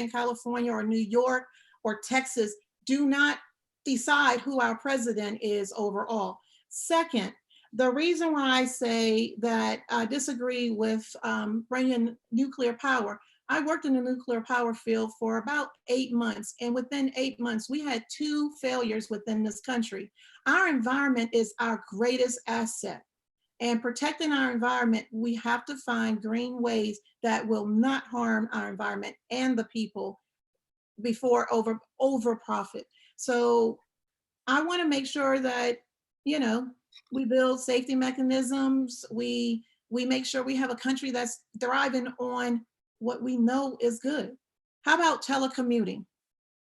Speaker 2: California or New York or Texas do not decide who our president is overall. Second, the reason why I say that I disagree with bringing nuclear power, I worked in the nuclear power field for about 8 months, and within 8 months, we had 2 failures within this country. Our environment is our greatest asset. And protecting our environment, we have to find green ways that will not harm our environment and the people before over profit. So I want to make sure that, we build safety mechanisms. We make sure we have a country that's thriving on what we know is good. How about telecommuting?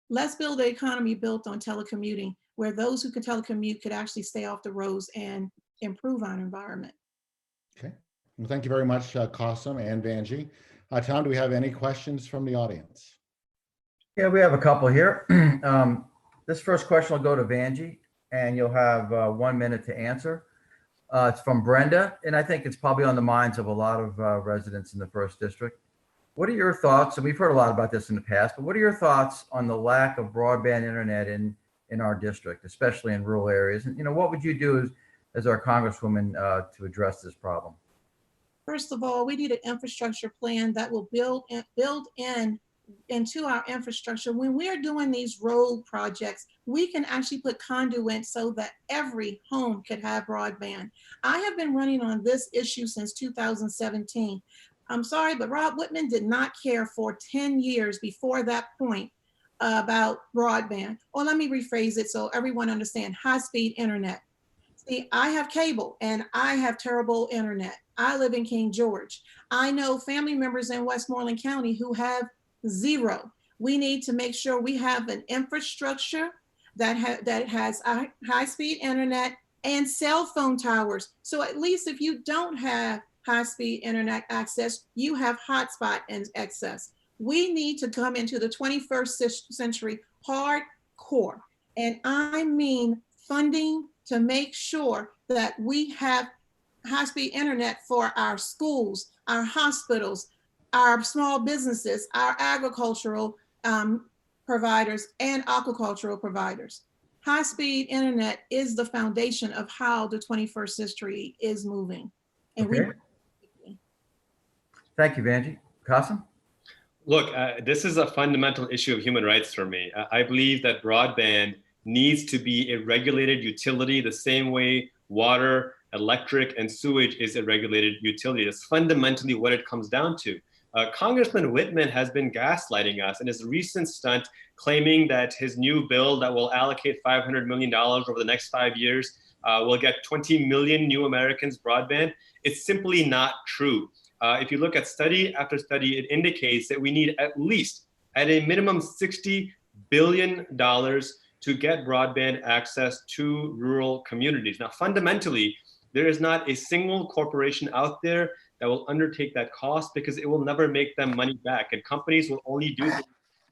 Speaker 2: Let's build an economy built on telecommuting, where those who can telecommute could actually stay off the roads and improve our environment.
Speaker 1: Okay, well, thank you very much, Qasim and Vanjie. Tom, do we have any questions from the audience?
Speaker 4: Yeah, we have a couple here. This first question will go to Vanjie, and you'll have 1 minute to answer. It's from Brenda, and I think it's probably on the minds of a lot of residents in the 1st District. What are your thoughts, and we've heard a lot about this in the past, but what are your thoughts on the lack of broadband internet in in our district, especially in rural areas. And, what would you do as our Congresswoman to address this problem?
Speaker 2: First of all, we need an infrastructure plan that will build into our infrastructure. When we're doing these road projects, we can actually put conduit so that every home could have broadband. I have been running on this issue since 2017. I'm sorry, but Rob Whitman did not care for 10 years before that point about broadband. Or let me rephrase it so everyone understands: high-speed internet. See, I have cable and I have terrible internet. I live in King George. I know family members in Westmoreland County who have zero. We need to make sure we have an infrastructure that has high-speed internet and cell phone towers. So at least if you don't have high-speed internet access, you have hotspot and access. We need to come into the 21st century hardcore. And I mean funding to make sure that we have high-speed internet for our schools, our hospitals, our small businesses, our agricultural providers, and aquacultural providers. High-speed internet is the foundation of how the 21st century is moving. And
Speaker 4: okay. Thank you, Vanjie. Qasim?
Speaker 3: Look, this is a fundamental issue of human rights for me. I believe that broadband needs to be a regulated utility the same way water, electric, and sewage is a regulated utility. That's fundamentally what it comes down to. Congressman Whitman has been gaslighting us in his recent stunt, claiming that his new bill that will allocate $500 million over the next 5 years will get 20 million new Americans broadband. It's simply not true. If you look at study after study, it indicates that we need at least, at a minimum, $60 billion to get broadband access to rural communities. Now, fundamentally, there is not a single corporation out there that will undertake that cost because it will never make them money back. And companies will only do this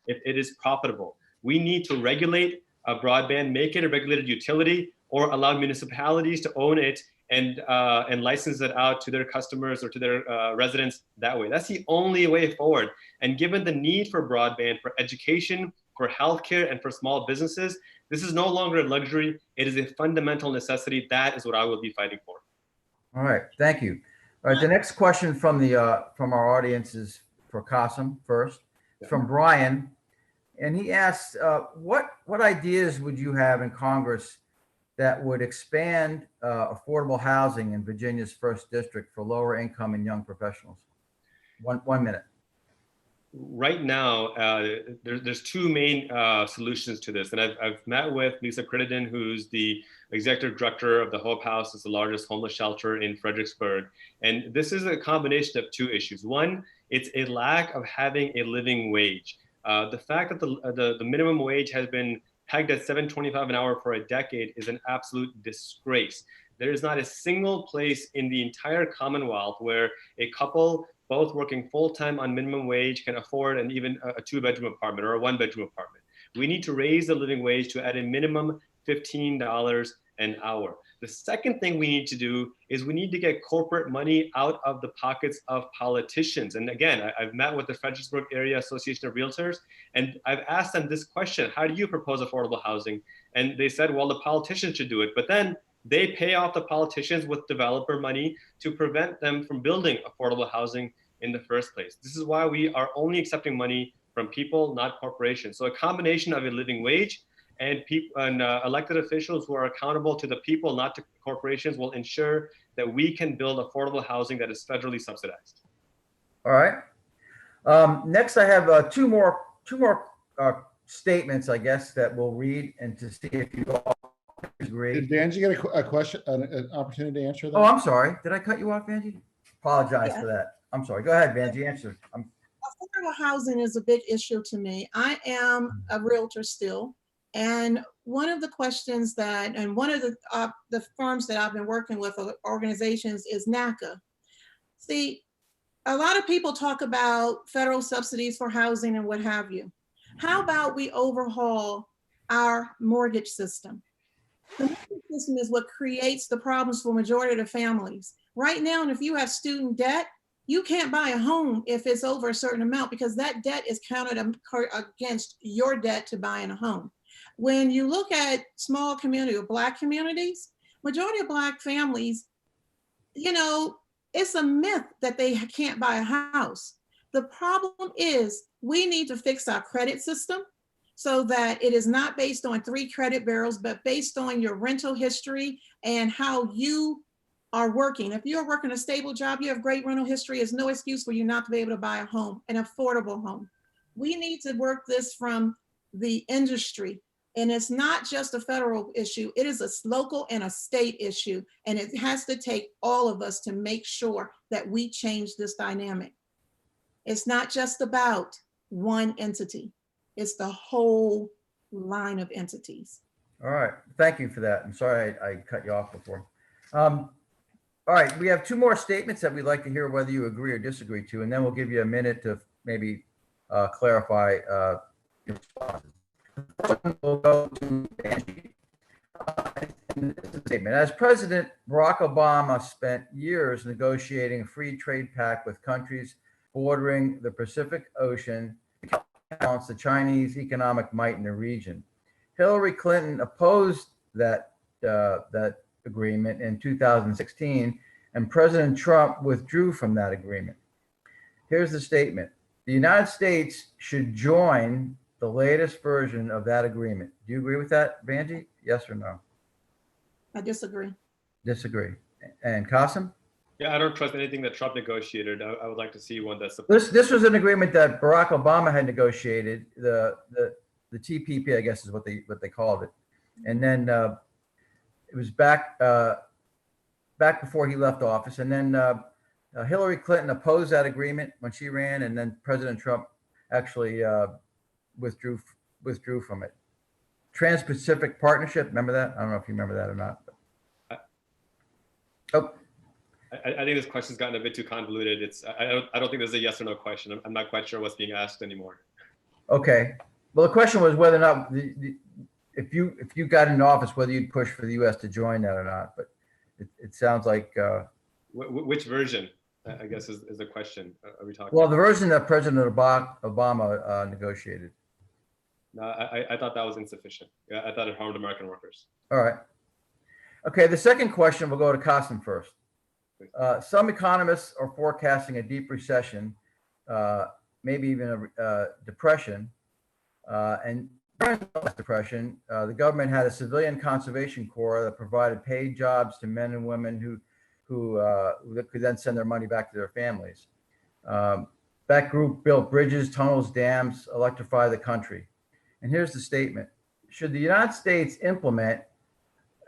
Speaker 3: if it is profitable. We need to regulate broadband, make it a regulated utility, or allow municipalities to own it and license it out to their customers or to their residents that way. That's the only way forward. And given the need for broadband for education, for healthcare, and for small businesses, this is no longer a luxury. It is a fundamental necessity. That is what I will be fighting for.
Speaker 4: All right, thank you. All right, the next question from our audience is for Qasim first, from Brian, and he asks, what ideas would you have in Congress that would expand affordable housing in Virginia's 1st District for lower income and young professionals? One minute.
Speaker 3: Right now, there's two main solutions to this. And I've met with Lisa Crittenden, who's the executive director of the Hope House. It's the largest homeless shelter in Fredericksburg. And this is a combination of two issues. One, it's a lack of having a living wage. The fact that the minimum wage has been pegged at $7.25 an hour for a decade is an absolute disgrace. There is not a single place in the entire Commonwealth where a couple both working full-time on minimum wage can afford even a 2-bedroom apartment or a 1-bedroom apartment. We need to raise the living wage to at a minimum $15 an hour. The second thing we need to do is we need to get corporate money out of the pockets of politicians. And again, I've met with the Fredericksburg Area Association of Realtors, and I've asked them this question: how do you propose affordable housing? And they said, well, the politicians should do it. But then they pay off the politicians with developer money to prevent them from building affordable housing in the first place. This is why we are only accepting money from people, not corporations. So a combination of a living wage and elected officials who are accountable to the people, not to corporations, will ensure that we can build affordable housing that is federally subsidized.
Speaker 4: All right. Next, I have two more statements, I guess, that we'll read and to see if you all agree.
Speaker 1: Did Vanjie get a question, an opportunity to answer that?
Speaker 4: Oh, I'm sorry. Did I cut you off, Vanjie? Apologize for that. I'm sorry. Go ahead, Vanjie. Answer.
Speaker 2: Affordable housing is a big issue to me. I am a realtor still. And one of the questions and one of the firms that I've been working with, organizations, is NACA. See, a lot of people talk about federal subsidies for housing and what have you. How about we overhaul our mortgage system? The mortgage system is what creates the problems for majority of the families. Right now, and if you have student debt, you can't buy a home if it's over a certain amount because that debt is counted against your debt to buying a home. When you look at small community or Black communities, majority of Black families, you know, it's a myth that they can't buy a house. The problem is we need to fix our credit system so that it is not based on 3 credit bureaus, but based on your rental history and how you are working. If you're working a stable job, you have great rental history, it's no excuse for you not to be able to buy a home, an affordable home. We need to work this from the industry. And it's not just a federal issue, it is a local and a state issue. And it has to take all of us to make sure that we change this dynamic. It's not just about one entity, it's the whole line of entities.
Speaker 4: All right, thank you for that. I'm sorry I cut you off before. All right, we have 2 more statements that we'd like to hear whether you agree or disagree to, and then we'll give you a minute to maybe clarify your responses. We'll go to Angie. And this is a statement. As President, Barack Obama spent years negotiating a free trade pact with countries bordering the Pacific Ocean to balance the Chinese economic might in the region. Hillary Clinton opposed that agreement in 2016, and President Trump withdrew from that agreement. Here's the statement. The United States should join the latest version of that agreement. Do you agree with that, Vanjie? Yes or no?
Speaker 2: I disagree.
Speaker 4: Disagree. And Qasim?
Speaker 3: Yeah, I don't trust anything that Trump negotiated. I would like to see one that's
Speaker 4: This was an agreement that Barack Obama had negotiated. The TPP, I guess, is what they called it. And then it was back before he left office. And then Hillary Clinton opposed that agreement when she ran, and then President Trump actually withdrew from it. Trans-Pacific Partnership, remember that? I don't know if you remember that or not.
Speaker 3: I think this question's gotten a bit too convoluted. I don't think there's a yes or no question. I'm not quite sure what's being asked anymore.
Speaker 4: Okay. Well, the question was whether or not if you got into office, whether you'd push for the U.S. to join that or not. But it sounds like
Speaker 3: which version, I guess, is the question. Are we talking?
Speaker 4: Well, the version that President Obama negotiated.
Speaker 3: No, I thought that was insufficient. Yeah, I thought it harmed American workers.
Speaker 4: All right. Okay, the second question, we'll go to Qasim first. Some economists are forecasting a deep recession, maybe even a depression. And during the depression, the government had a civilian conservation corps that provided paid jobs to men and women who could then send their money back to their families. That group built bridges, tunnels, dams, electrified the country. And here's the statement. Should the United States implement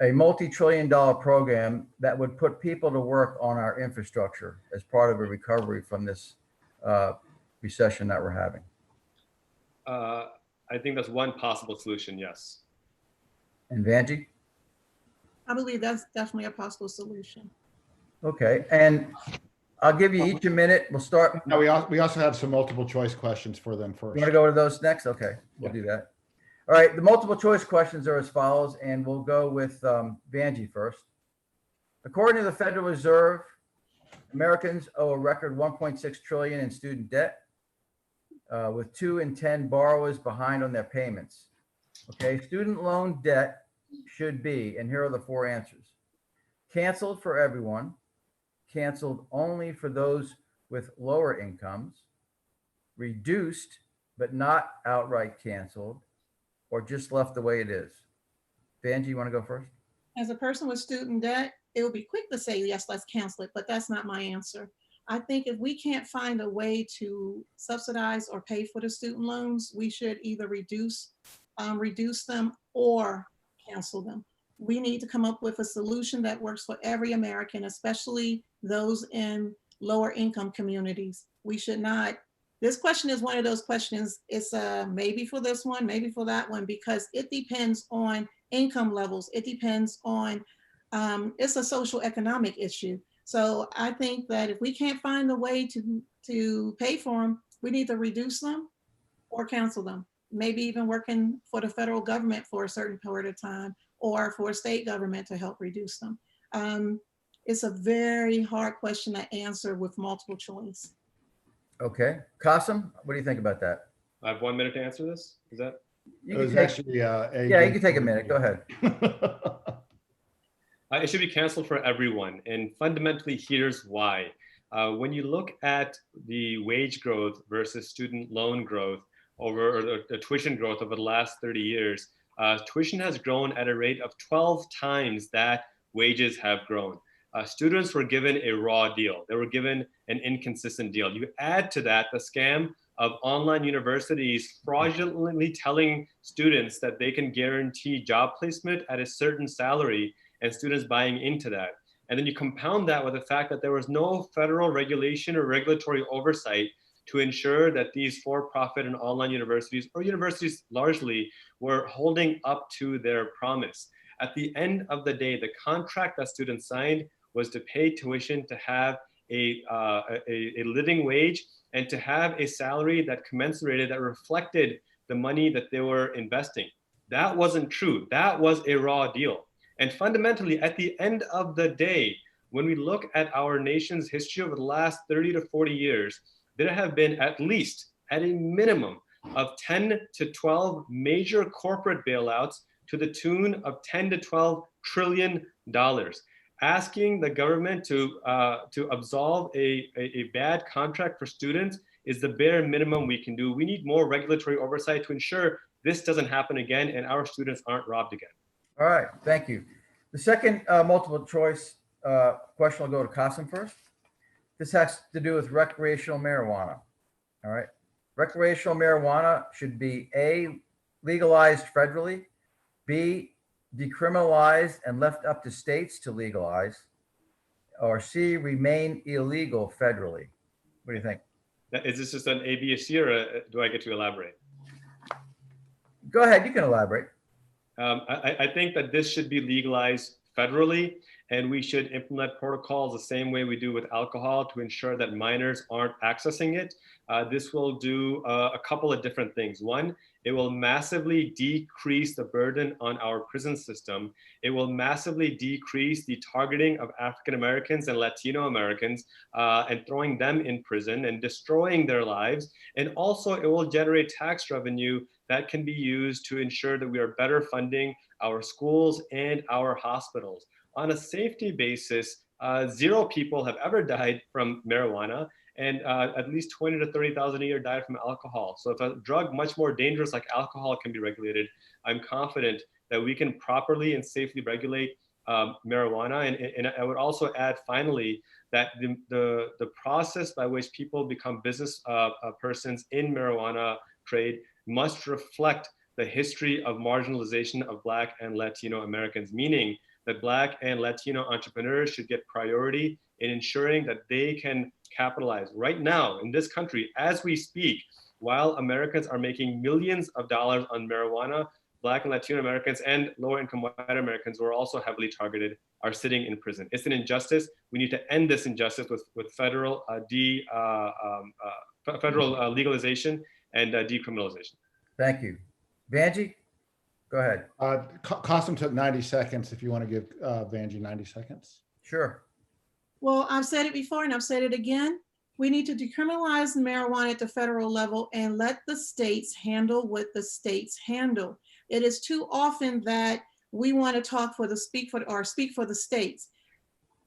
Speaker 4: a multi-trillion-dollar program that would put people to work on our infrastructure as part of a recovery from this recession that we're having?
Speaker 3: I think that's one possible solution, yes.
Speaker 4: And Vanjie?
Speaker 2: I believe that's definitely a possible solution.
Speaker 4: Okay, and I'll give you each a minute. We'll start.
Speaker 1: No, we also have some multiple choice questions for them first.
Speaker 4: You want to go to those next? Okay, we'll do that. All right, the multiple choice questions are as follows, and we'll go with Vanjie first. According to the Federal Reserve, Americans owe a record 1.6 trillion in student debt, with 2 in 10 borrowers behind on their payments. Okay, student loan debt should be, and here are the 4 answers: canceled for everyone, canceled only for those with lower incomes, reduced but not outright canceled, or just left the way it is. Vanjie, you want to go first?
Speaker 2: As a person with student debt, it would be quick to say, yes, let's cancel it, but that's not my answer. I think if we can't find a way to subsidize or pay for the student loans, we should either reduce them or cancel them. We need to come up with a solution that works for every American, especially those in lower income communities. We should not. This question is one of those questions, it's maybe for this one, maybe for that one, because it depends on income levels. It depends on, it's a social economic issue. So I think that if we can't find a way to pay for them, we need to reduce them or cancel them. Maybe even working for the federal government for a certain period of time, or for a state government to help reduce them. It's a very hard question to answer with multiple choice.
Speaker 4: Okay, Qasim, what do you think about that?
Speaker 3: I have 1 minute to answer this. Is that?
Speaker 1: It was actually a.
Speaker 4: Yeah, you can take a minute. Go ahead.
Speaker 3: It should be canceled for everyone. And fundamentally, here's why. When you look at the wage growth versus student loan growth over or the tuition growth over the last 30 years, tuition has grown at a rate of 12 times that wages have grown. Students were given a raw deal. They were given an inconsistent deal. You add to that the scam of online universities fraudulently telling students that they can guarantee job placement at a certain salary and students buying into that. And then you compound that with the fact that there was no federal regulation or regulatory oversight to ensure that these for-profit and online universities, or universities largely, were holding up to their promise. At the end of the day, the contract that students signed was to pay tuition, to have a living wage, and to have a salary that commensurated, that reflected the money that they were investing. That wasn't true. That was a raw deal. And fundamentally, at the end of the day, when we look at our nation's history over the last 30 to 40 years, there have been at least, at a minimum, of 10 to 12 major corporate bailouts to the tune of 10 to 12 trillion dollars. Asking the government to absolve a bad contract for students is the bare minimum we can do. We need more regulatory oversight to ensure this doesn't happen again and our students aren't robbed again.
Speaker 4: All right, thank you. The second multiple choice question will go to Qasim first. This has to do with recreational marijuana. All right. Recreational marijuana should be A, legalized federally, B, decriminalized and left up to states to legalize, or C, remain illegal federally. What do you think?
Speaker 3: Is this just an A, B, or C, or do I get to elaborate?
Speaker 4: Go ahead, you can elaborate.
Speaker 3: I think that this should be legalized federally, and we should implement protocols the same way we do with alcohol to ensure that minors aren't accessing it. This will do a couple of different things. One, it will massively decrease the burden on our prison system. It will massively decrease the targeting of African Americans and Latino Americans and throwing them in prison and destroying their lives. And also it will generate tax revenue that can be used to ensure that we are better funding our schools and our hospitals. On a safety basis, 0 people have ever died from marijuana, and at least 20 to 30,000 a year died from alcohol. So if a drug much more dangerous like alcohol can be regulated, I'm confident that we can properly and safely regulate marijuana. And I would also add, finally, that the process by which people become business persons in marijuana trade must reflect the history of marginalization of Black and Latino Americans, meaning that Black and Latino entrepreneurs should get priority in ensuring that they can capitalize right now in this country as we speak. While Americans are making millions of dollars on marijuana, Black and Latino Americans and lower income white Americans who are also heavily targeted are sitting in prison. It's an injustice. We need to end this injustice with federal legalization and decriminalization.
Speaker 4: Thank you. Vanjie, go ahead.
Speaker 1: Qasim took 90 seconds. If you want to give Vanjie 90 seconds.
Speaker 4: Sure.
Speaker 2: Well, I've said it before and I've said it again. We need to decriminalize marijuana at the federal level and let the states handle what the states handle. It is too often that we want to speak for the states.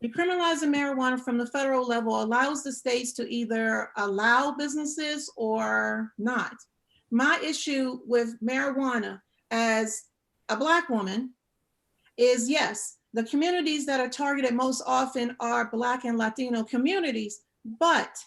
Speaker 2: Decriminalizing marijuana from the federal level allows the states to either allow businesses or not. My issue with marijuana as a Black woman is, yes, the communities that are targeted most often are Black and Latino communities, but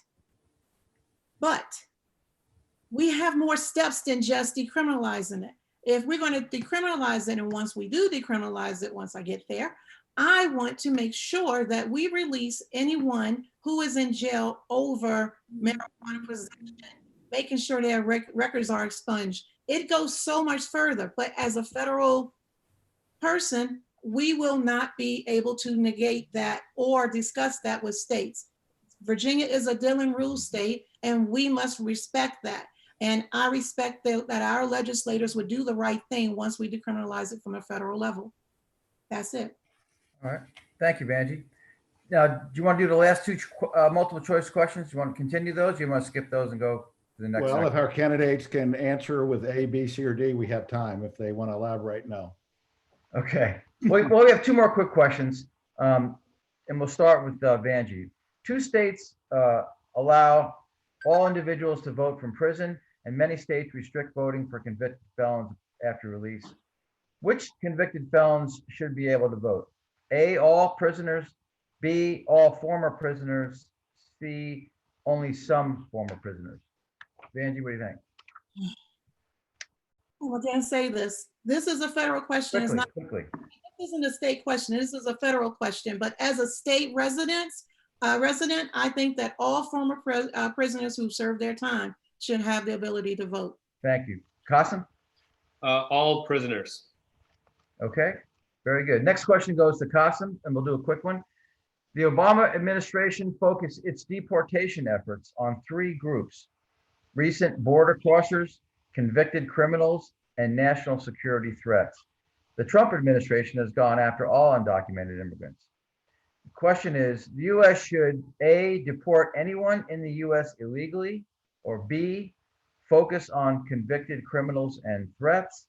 Speaker 2: we have more steps than just decriminalizing it. If we're going to decriminalize it, and once we do decriminalize it, once I get there, I want to make sure that we release anyone who is in jail over marijuana possession, making sure their records are expunged. It goes so much further, but as a federal person, we will not be able to negate that or discuss that with states. Virginia is a Dillon Rule state, and we must respect that. And I respect that our legislators would do the right thing once we decriminalize it from a federal level. That's it.
Speaker 4: All right. Thank you, Vanjie. Now, do you want to do the last two multiple choice questions? Do you want to continue those? Or you want to skip those and go the next
Speaker 1: Well, if
Speaker 4: section.
Speaker 1: our candidates can answer with A, B, C, or D, we have time. If they want to elaborate, no.
Speaker 4: Okay. Well, we have two more quick questions. And we'll start with Vanjie. Two states allow all individuals to vote from prison, and many states restrict voting for convicted felons after release. Which convicted felons should be able to vote? A, all prisoners, B, all former prisoners, C, only some former prisoners. Vanjie, what do you think?
Speaker 2: Well, I can't say this. This is a federal question. It's
Speaker 4: Quickly,
Speaker 2: not,
Speaker 4: quickly.
Speaker 2: this isn't a state question. This is a federal question. But as a state resident, I think that all former prisoners who served their time should have the ability to vote.
Speaker 4: Thank you. Qasim?
Speaker 3: All prisoners.
Speaker 4: Okay, very good. Next question goes to Qasim, and we'll do a quick one. The Obama administration focused its deportation efforts on three groups: recent border crossers, convicted criminals, and national security threats. The Trump administration has gone after all undocumented immigrants. The question is, the U.S. should A, deport anyone in the U.S. illegally, or B, focus on convicted criminals and threats,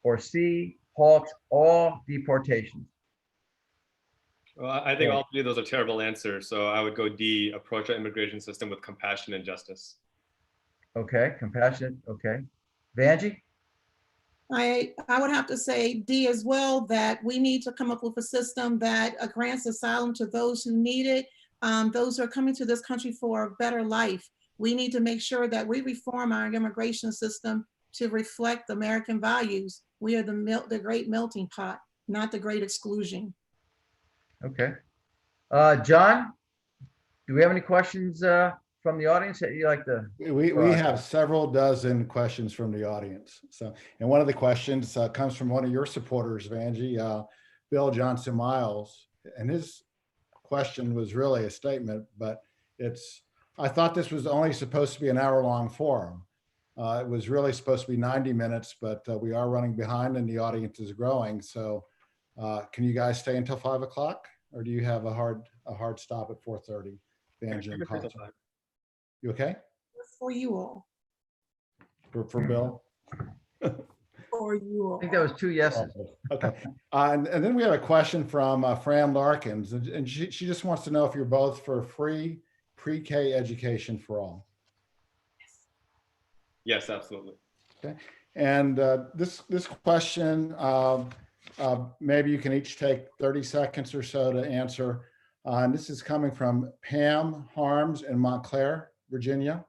Speaker 4: or C, halt all deportations?
Speaker 3: Well, I think all three of those are terrible answers. So I would go D, approach our immigration system with compassion and justice.
Speaker 4: Okay, compassionate, okay. Vanjie?
Speaker 2: I would have to say D as well, that we need to come up with a system that grants asylum to those who need it, those who are coming to this country for a better life. We need to make sure that we reform our immigration system to reflect American values. We are the great melting pot, not the great exclusion.
Speaker 4: Okay. John, do we have any questions from the audience that you'd like to?
Speaker 1: We have several dozen questions from the audience. So, and one of the questions comes from one of your supporters, Vanjie, Bill Johnson Miles, and his question was really a statement, but I thought this was only supposed to be an hour-long forum. It was really supposed to be 90 minutes, but we are running behind and the audience is growing. So can you guys stay until 5 o'clock, or do you have a hard stop at 4:30? Vanjie and Qasim? You okay?
Speaker 2: For you all.
Speaker 1: For Bill?
Speaker 2: For you all.
Speaker 4: I think that was two yeses.
Speaker 1: Okay. And then we have a question from Fran Larkins, and she just wants to know if you're both for free pre-K education for all.
Speaker 3: Yes, absolutely.
Speaker 1: Okay. And this question, maybe you can each take 30 seconds or so to answer. And this is coming from Pam Harms in Montclair, Virginia,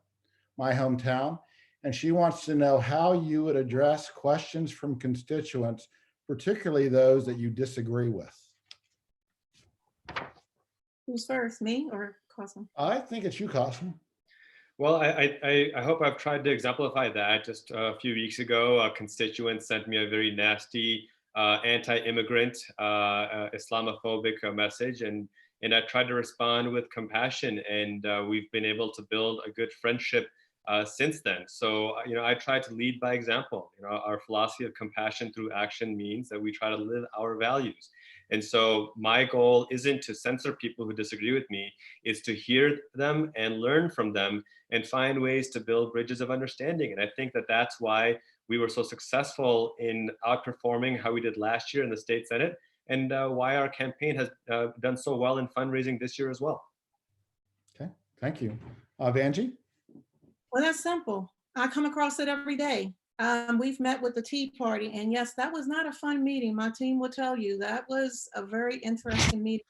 Speaker 1: my hometown. And she wants to know how you would address questions from constituents, particularly those that you disagree with.
Speaker 2: Who's first, me or Qasim?
Speaker 1: I think it's you, Qasim.
Speaker 3: Well, I hope I've tried to exemplify that. Just a few weeks ago, a constituent sent me a very nasty anti-immigrant, Islamophobic message, and I tried to respond with compassion, and we've been able to build a good friendship since then. So, I try to lead by example. Our philosophy of compassion through action means that we try to live our values. And so my goal isn't to censor people who disagree with me, it's to hear them and learn from them and find ways to build bridges of understanding. And I think that that's why we were so successful in outperforming how we did last year in the state Senate, and why our campaign has done so well in fundraising this year as well.
Speaker 1: Okay, thank you. Vanjie?
Speaker 2: Well, that's simple. I come across it every day. We've met with the Tea Party, and yes, that was not a fun meeting. My team will tell you that was a very interesting meeting.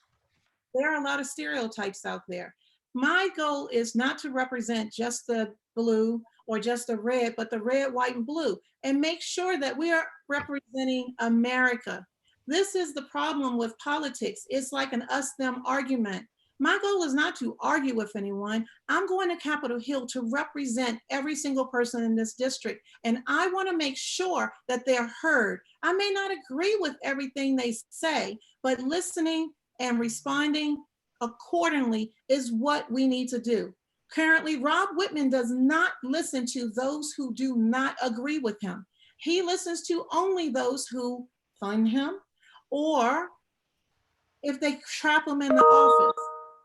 Speaker 2: There are a lot of stereotypes out there. My goal is not to represent just the blue or just the red, but the red, white, and blue, and make sure that we are representing America. This is the problem with politics. It's like an us-them argument. My goal is not to argue with anyone. I'm going to Capitol Hill to represent every single person in this district. And I want to make sure that they're heard. I may not agree with everything they say, but listening and responding accordingly is what we need to do. Currently, Rob Whitman does not listen to those who do not agree with him. He listens to only those who fund him, or if they trap him in the office.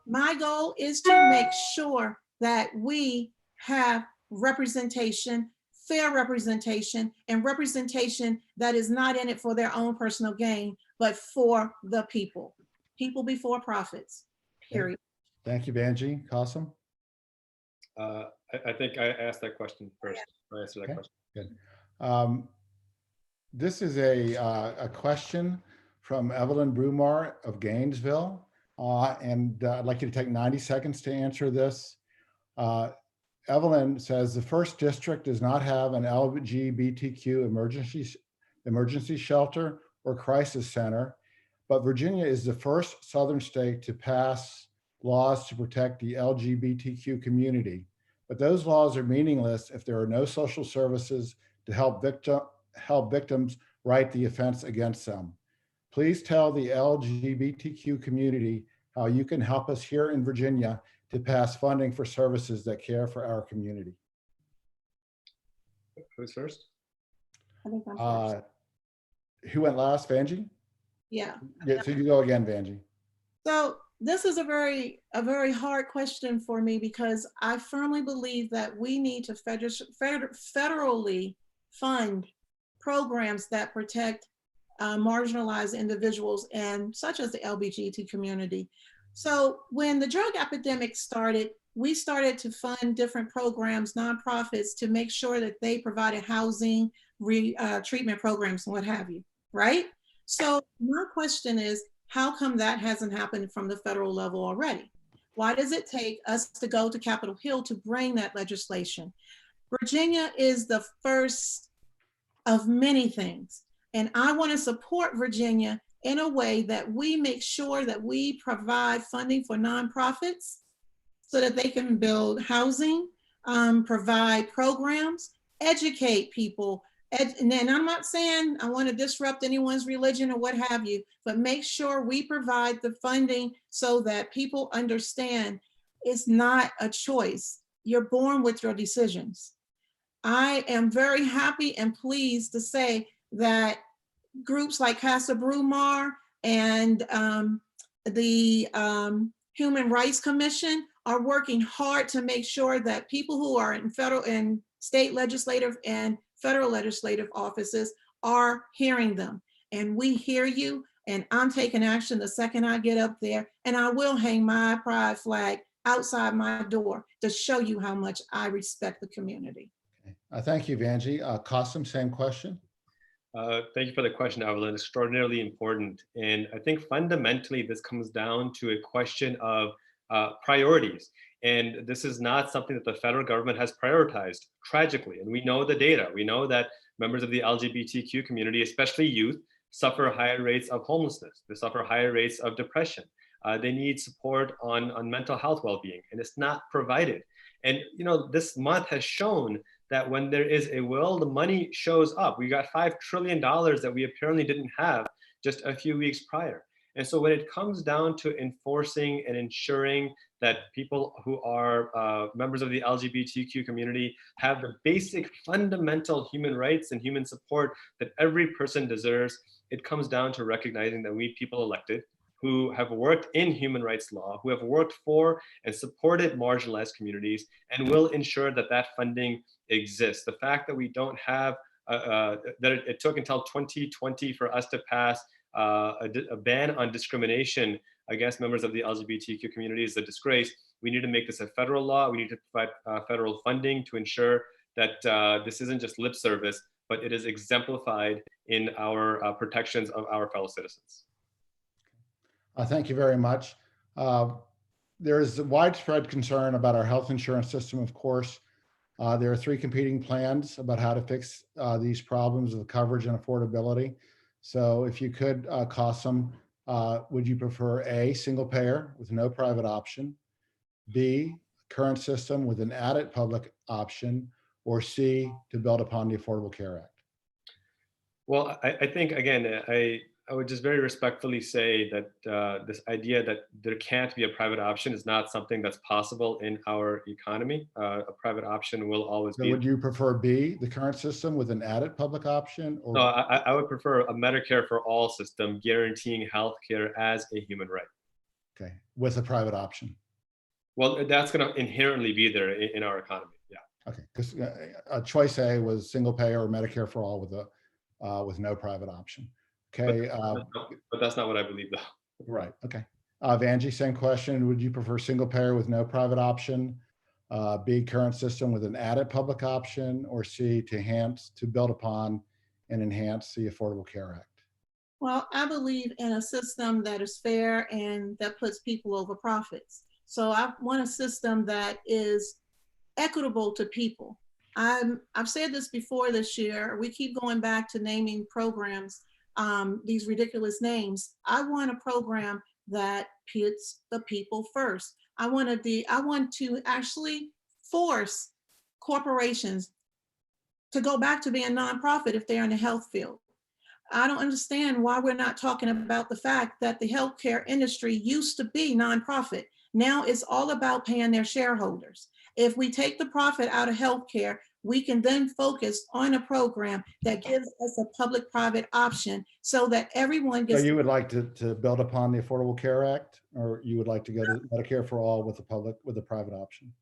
Speaker 2: My goal is to make sure that we have representation, fair representation, and representation that is not in it for their own personal gain, but for the people. People before profits, period.
Speaker 1: Thank you, Vanjie. Qasim?
Speaker 3: I think I asked that question first. I answered that
Speaker 1: Okay.
Speaker 3: question.
Speaker 1: Good. This is a question from Evelyn Brumar of Gainesville. And I'd like you to take 90 seconds to answer this. Evelyn says the first district does not have an LGBTQ emergency shelter or crisis center, but Virginia is the first Southern state to pass laws to protect the LGBTQ community. But those laws are meaningless if there are no social services to help victims right the offense against them. Please tell the LGBTQ community how you can help us here in Virginia to pass funding for services that care for our community.
Speaker 3: Who's first?
Speaker 2: I think I'm first.
Speaker 1: Who went last, Vanjie?
Speaker 2: Yeah.
Speaker 1: Yeah, so you go again, Vanjie.
Speaker 2: So this is a very hard question for me because I firmly believe that we need to federally fund programs that protect marginalized individuals and such as the LGBT community. So when the drug epidemic started, we started to fund different programs, nonprofits, to make sure that they provided housing, treatment programs, and what have you, right? So my question is, how come that hasn't happened from the federal level already? Why does it take us to go to Capitol Hill to bring that legislation? Virginia is the first of many things. And I want to support Virginia in a way that we make sure that we provide funding for nonprofits so that they can build housing, provide programs, educate people. And then I'm not saying I want to disrupt anyone's religion or what have you, but make sure we provide the funding so that people understand it's not a choice. You're born with your decisions. I am very happy and pleased to say that groups like Casa Brumar and the Human Rights Commission are working hard to make sure that people who are in federal and state legislative and federal legislative offices are hearing them. And we hear you, and I'm taking action the second I get up there, and I will hang my pride flag outside my door to show you how much I respect the community.
Speaker 1: Thank you, Vanjie. Qasim, same question.
Speaker 3: Thank you for the question, Evelyn. Extraordinarily important. And I think fundamentally this comes down to a question of priorities. And this is not something that the federal government has prioritized, tragically. And we know the data. We know that members of the LGBTQ community, especially youth, suffer higher rates of homelessness. They suffer higher rates of depression. They need support on mental health well-being, and it's not provided. And this month has shown that when there is a will, the money shows up. We got $5 trillion that we apparently didn't have just a few weeks prior. And so when it comes down to enforcing and ensuring that people who are members of the LGBTQ community have the basic fundamental human rights and human support that every person deserves, it comes down to recognizing that we people elected who have worked in human rights law, who have worked for and supported marginalized communities, and will ensure that that funding exists. The fact that we don't have, that it took until 2020 for us to pass a ban on discrimination against members of the LGBTQ community is a disgrace. We need to make this a federal law. We need to provide federal funding to ensure that this isn't just lip service, but it is exemplified in our protections of our fellow citizens.
Speaker 1: Thank you very much. There is widespread concern about our health insurance system, of course. There are 3 competing plans about how to fix these problems of coverage and affordability. So if you could, Qasim, would you prefer A, single payer with no private option, B, current system with an added public option, or C, to build upon the Affordable Care Act?
Speaker 3: Well, I think, again, I would just very respectfully say that this idea that there can't be a private option is not something that's possible in our economy. A private option will always be.
Speaker 1: Would you prefer B, the current system with an added public option? Or?
Speaker 3: No, I would prefer a Medicare for all system guaranteeing healthcare as a human right.
Speaker 1: Okay, with a private option.
Speaker 3: Well, that's going to inherently be there in our economy. Yeah.
Speaker 1: Okay, because choice A was single payer or Medicare for all with no private option. Okay,
Speaker 3: But that's not what I believe, though.
Speaker 1: right. Okay, Vanjie, same question. Would you prefer single payer with no private option? B, current system with an added public option, or C, to build upon and enhance the Affordable Care Act?
Speaker 2: Well, I believe in a system that is fair and that puts people over profits. So I want a system that is equitable to people. I've said this before this year. We keep going back to naming programs, these ridiculous names. I want a program that puts the people first. I want to actually force corporations to go back to being nonprofit if they're in the health field. I don't understand why we're not talking about the fact that the healthcare industry used to be nonprofit. Now it's all about paying their shareholders. If we take the profit out of healthcare, we can then focus on a program that gives us a public-private option so that everyone
Speaker 1: So
Speaker 2: gets.
Speaker 1: you would like to build upon the Affordable Care Act, or you would like to go to Medicare for all with a private option?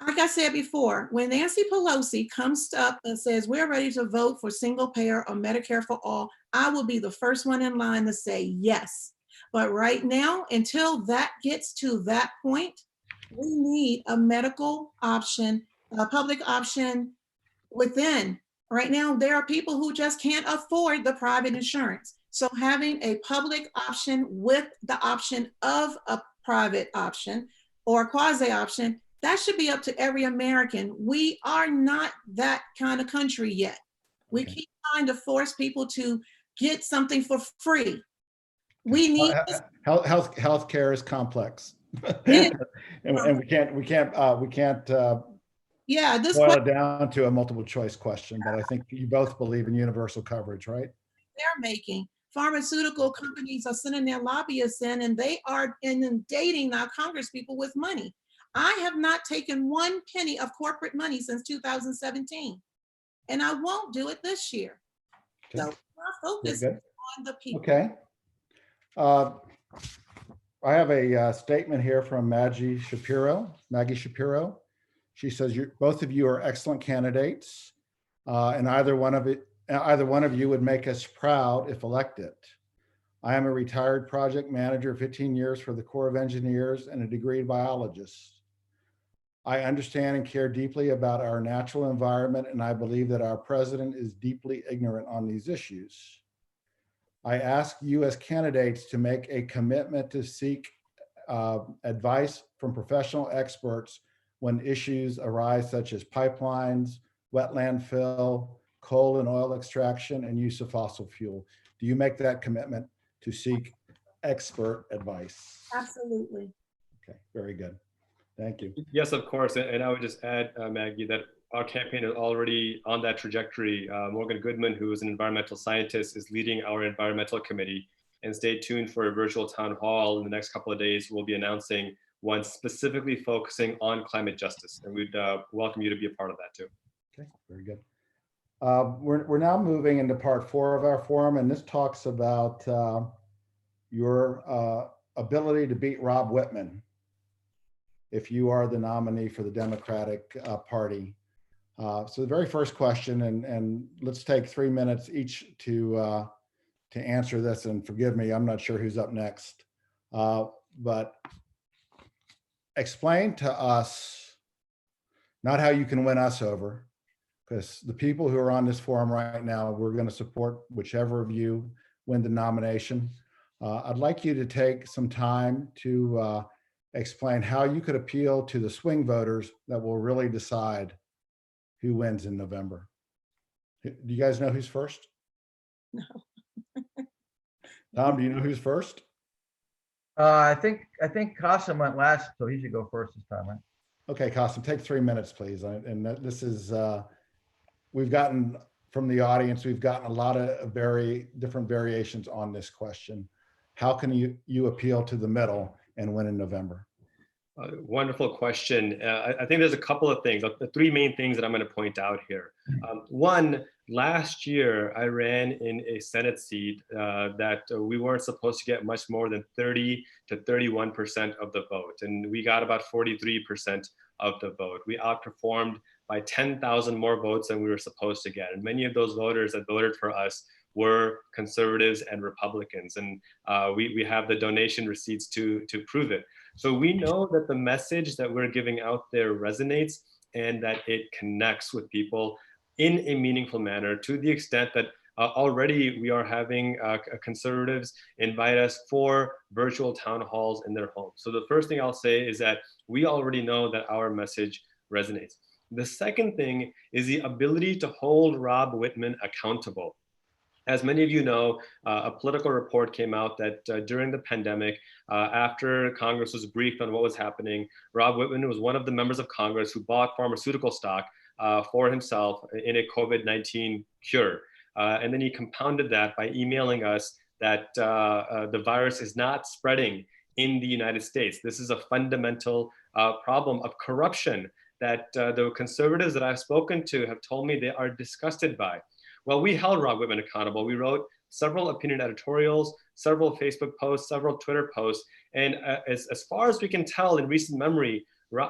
Speaker 2: Like I said before, when Nancy Pelosi comes up and says we're ready to vote for single payer or Medicare for all, I will be the first one in line to say yes. But right now, until that gets to that point, we need a medical option, a public option within. Right now, there are people who just can't afford the private insurance. So having a public option with the option of a private option or quasi option, that should be up to every American. We are not that kind of country yet. We
Speaker 1: Okay.
Speaker 2: keep trying to force people to get something for free. We need
Speaker 1: Healthcare is complex.
Speaker 2: Yeah.
Speaker 1: and we can't
Speaker 2: Yeah, this
Speaker 1: boil
Speaker 2: question
Speaker 1: it down to a multiple choice question, but I think you both believe in universal coverage, right?
Speaker 2: they're making. Pharmaceutical companies are sending their lobbyists in and they are inundating our Congress people with money. I have not taken one penny of corporate money since 2017, and I won't do it this year.
Speaker 1: Okay.
Speaker 2: So our focus is
Speaker 1: Very good.
Speaker 2: on the people.
Speaker 1: Okay. I have a statement here from Maggie Shapiro. She says, both of you are excellent candidates, and either one of you would make us proud if elected. I am a retired project manager, 15 years for the Corps of Engineers and a degreed biologist. I understand and care deeply about our natural environment, and I believe that our president is deeply ignorant on these issues. I ask you as candidates to make a commitment to seek advice from professional experts when issues arise such as pipelines, wetland fill, coal and oil extraction, and use of fossil fuel. Do you make that commitment to seek expert advice?
Speaker 2: Absolutely.
Speaker 1: Okay, very good. Thank you.
Speaker 3: Yes, of course. And I would just add, Maggie, that our campaign is already on that trajectory. Morgan Goodman, who is an environmental scientist, is leading our environmental committee. And stay tuned for a virtual town hall in the next couple of days. We'll be announcing one specifically focusing on climate justice. And we'd welcome you to be a part of that too.
Speaker 1: Okay, very good. We're now moving into part 4 of our forum, and this talks about your ability to beat Rob Whitman if you are the nominee for the Democratic Party. So the very first question, and let's take 3 minutes each to answer this, and forgive me, I'm not sure who's up next, but explain to us not how you can win us over, because the people who are on this forum right now, we're going to support whichever of you win the nomination. I'd like you to take some time to explain how you could appeal to the swing voters that will really decide who wins in November. Do you guys know who's first?
Speaker 2: No.
Speaker 1: Tom, do you know who's first?
Speaker 4: I think Qasim went last, so he should go first this time, right?
Speaker 1: Okay, Qasim, take 3 minutes, please. And this is, we've gotten from the audience, we've gotten a lot of very different variations on this question. How can you appeal to the middle and win in November?
Speaker 3: Wonderful question. I think there's a couple of things, the 3 main things that I'm going to point out here. One, last year I ran in a Senate seat that we weren't supposed to get much more than 30 to 31% of the vote, and we got about 43% of the vote. We outperformed by 10,000 more votes than we were supposed to get. And many of those voters that voted for us were conservatives and Republicans. And we have the donation receipts to prove it. So we know that the message that we're giving out there resonates and that it connects with people in a meaningful manner, to the extent that already we are having conservatives invite us for virtual town halls in their homes. So the first thing I'll say is that we already know that our message resonates. The second thing is the ability to hold Rob Whitman accountable. As many of you know, a political report came out that during the pandemic, after Congress was briefed on what was happening, Rob Whitman was one of the members of Congress who bought pharmaceutical stock for himself in a COVID-19 cure. And then he compounded that by emailing us that the virus is not spreading in the United States. This is a fundamental problem of corruption that the conservatives that I've spoken to have told me they are disgusted by. Well, we held Rob Whitman accountable. We wrote several opinion editorials, several Facebook posts, several Twitter posts. And as far as we can tell in recent memory,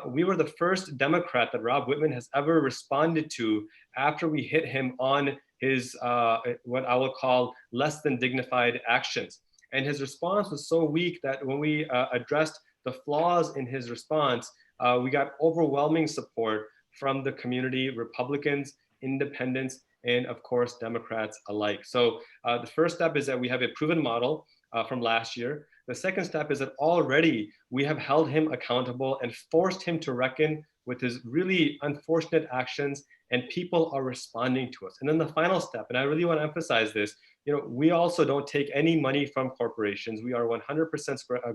Speaker 3: we were the first Democrat that Rob Whitman has ever responded to after we hit him on his, what I will call less than dignified actions. And his response was so weak that when we addressed the flaws in his response, we got overwhelming support from the community, Republicans, independents, and of course, Democrats alike. So the first step is that we have a proven model from last year. The second step is that already we have held him accountable and forced him to reckon with his really unfortunate actions, and people are responding to us. And then the final step, and I really want to emphasize this, we also don't take any money from corporations. We are 100%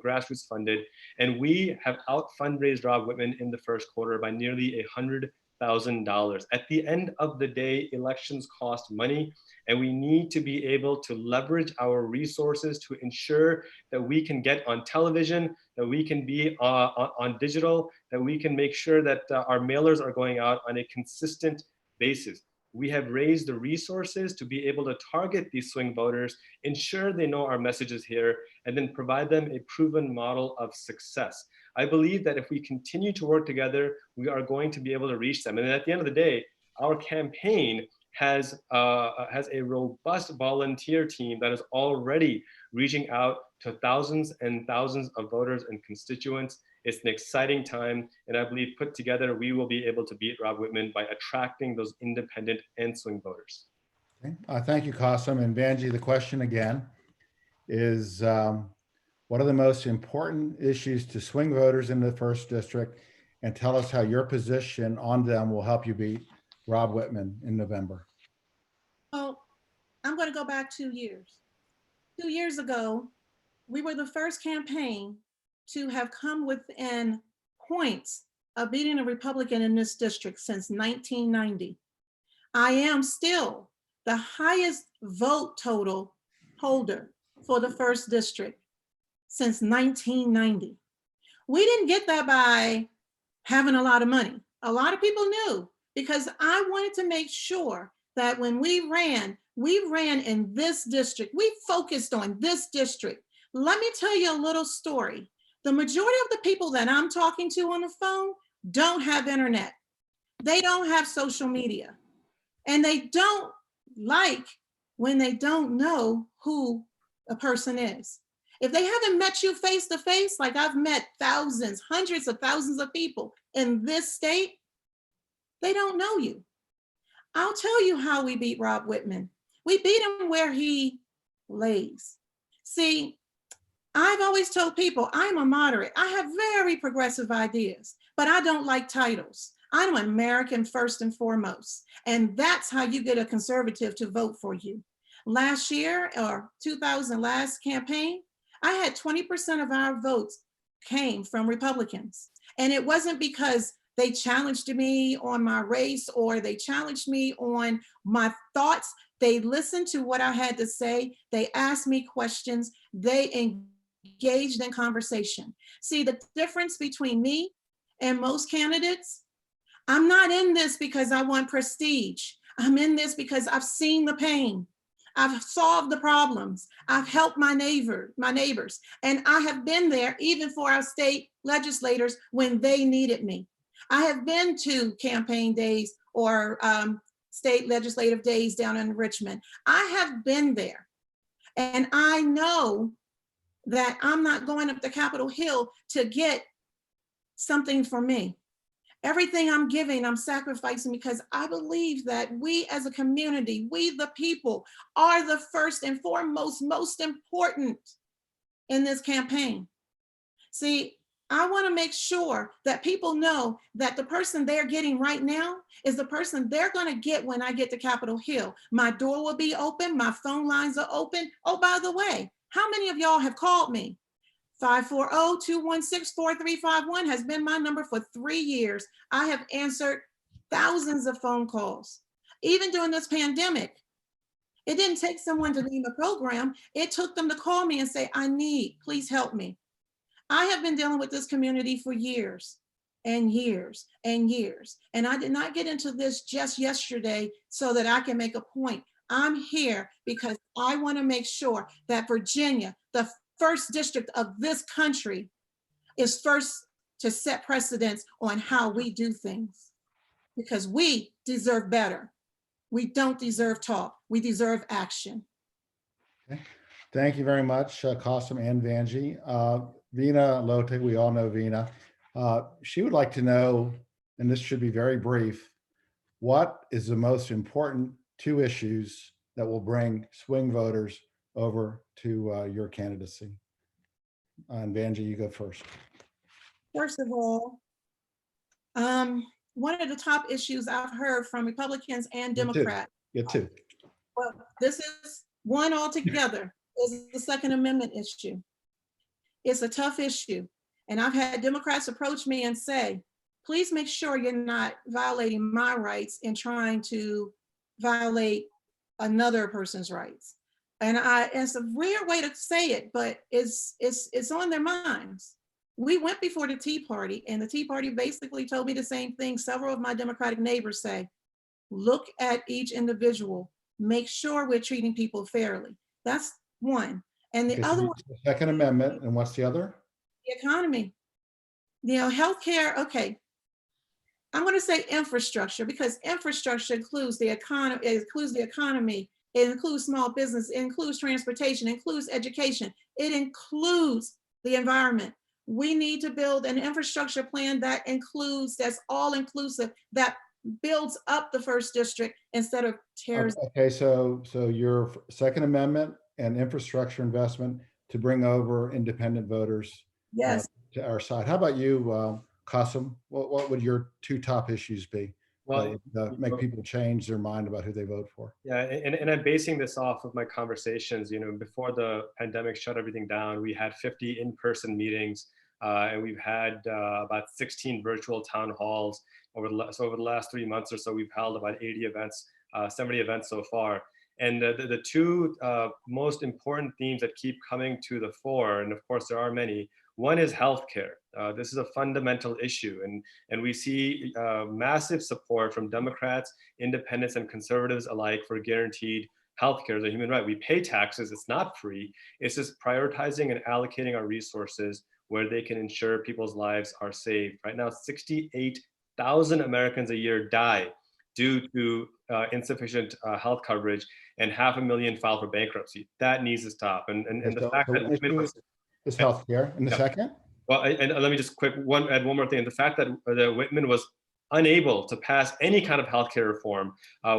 Speaker 3: grassroots funded, and we have out fundraised Rob Whitman in the first quarter by nearly $100,000. At the end of the day, elections cost money, and we need to be able to leverage our resources to ensure that we can get on television, that we can be on digital, that we can make sure that our mailers are going out on a consistent basis. We have raised the resources to be able to target these swing voters, ensure they know our message is here, and then provide them a proven model of success. I believe that if we continue to work together, we are going to be able to reach them. And at the end of the day, our campaign has a robust volunteer team that is already reaching out to thousands and thousands of voters and constituents. It's an exciting time, and I believe put together, we will be able to beat Rob Whitman by attracting those independent and swing voters.
Speaker 1: Okay. Thank you, Qasim. And Vanji, the question again is, what are the most important issues to swing voters in the first district? And tell us how your position on them will help you beat Rob Whitman in November.
Speaker 2: Well, I'm going to go back 2 years. 2 years ago, we were the first campaign to have come within points of beating a Republican in this district since 1990. I am still the highest vote total holder for the first district since 1990. We didn't get that by having a lot of money. A lot of people knew, because I wanted to make sure that when we ran in this district. We focused on this district. Let me tell you a little story. The majority of the people that I'm talking to on the phone don't have internet. They don't have social media. And they don't like when they don't know who a person is. If they haven't met you face to face, like I've met thousands, hundreds of thousands of people in this state, they don't know you. I'll tell you how we beat Rob Whitman. We beat him where he lays. See, I've always told people I'm a moderate. I have very progressive ideas, but I don't like titles. I'm American first and foremost. And that's how you get a conservative to vote for you. Last year, or 2000 last campaign, I had 20% of our votes came from Republicans. And it wasn't because they challenged me on my race or they challenged me on my thoughts. They listened to what I had to say. They asked me questions. They engaged in conversation. See, the difference between me and most candidates, I'm not in this because I want prestige. I'm in this because I've seen the pain. I've solved the problems. I've helped my neighbors. And I have been there even for our state legislators when they needed me. I have been to campaign days or state legislative days down in Richmond. I have been there. And I know that I'm not going up the Capitol Hill to get something for me. Everything I'm giving, I'm sacrificing because I believe that we as a community, we the people, are the first and foremost, most important in this campaign. See, I want to make sure that people know that the person they're getting right now is the person they're going to get when I get to Capitol Hill. My door will be open. My phone lines are open. Oh, by the way, how many of y'all have called me? 540-216-4351 has been my number for 3 years. I have answered thousands of phone calls. Even during this pandemic, it didn't take someone to leave a program. It took them to call me and say, please help me. I have been dealing with this community for years and years and years. And I did not get into this just yesterday so that I can make a point. I'm here because I want to make sure that Virginia, the first district of this country, is first to set precedents on how we do things, because we deserve better. We don't deserve talk. We deserve action.
Speaker 1: Okay. Thank you very much, Qasim and Vanjie. Vina Lote, we all know Vina. She would like to know, and this should be very brief, what is the most important 2 issues that will bring swing voters over to your candidacy? And Vanjie, you go first.
Speaker 2: First of all, one of the top issues I've heard from Republicans and Democrats.
Speaker 1: Get 2.
Speaker 2: Well, this is one altogether, is the Second Amendment issue. It's a tough issue. And I've had Democrats approach me and say, please make sure you're not violating my rights and trying to violate another person's rights. And it's a weird way to say it, but it's on their minds. We went before the Tea Party, and the Tea Party basically told me the same thing several of my Democratic neighbors say. Look at each individual, make sure we're treating people fairly. That's one. And the other one,
Speaker 1: the Second Amendment, and what's the other?
Speaker 2: The economy. Healthcare, okay. I'm going to say infrastructure, because infrastructure includes the economy, it includes small business, it includes transportation, it includes education, it includes the environment. We need to build an infrastructure plan that includes, that's all inclusive, that builds up the first district instead of tears.
Speaker 1: Okay, so your Second Amendment and infrastructure investment to bring over independent voters
Speaker 2: Yes.
Speaker 1: To our side. How about you, Qasim? What would your 2 top issues be? Well, make people change their mind about who they vote for?
Speaker 3: Yeah, and I'm basing this off of my conversations. Before the pandemic shut everything down, we had 50 in-person meetings, and we've had about 16 virtual town halls over the last 3 months or so. We've held about 80 events, 70 events so far. And the 2 most important themes that keep coming to the fore, and of course there are many. One is healthcare. This is a fundamental issue, and we see massive support from Democrats, independents, and conservatives alike for guaranteed healthcare as a human right. We pay taxes, it's not free. It's just prioritizing and allocating our resources where they can ensure people's lives are saved. Right now, 68,000 Americans a year die due to insufficient health coverage, and 500,000 file for bankruptcy. That needs to stop. And the fact that
Speaker 1: is healthcare. And the second?
Speaker 3: Well, and let me just add one more thing. The fact that Whitman was unable to pass any kind of healthcare reform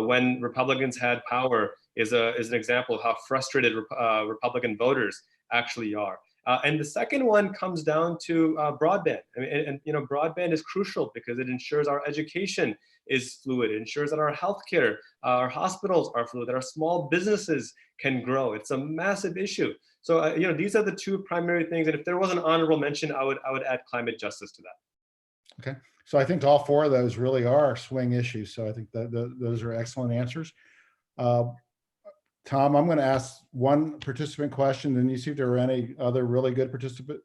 Speaker 3: when Republicans had power is an example of how frustrated Republican voters actually are. And the second one comes down to broadband. And broadband is crucial because it ensures our education is fluid. It ensures that our healthcare, our hospitals are fluid, that our small businesses can grow. It's a massive issue. So these are the 2 primary things. And if there was an honorable mention, I would add climate justice to that.
Speaker 1: Okay, so I think all 4 of those really are swing issues. So I think that those are excellent answers. Tom, I'm going to ask one participant question, and you see if there are any other really good participants'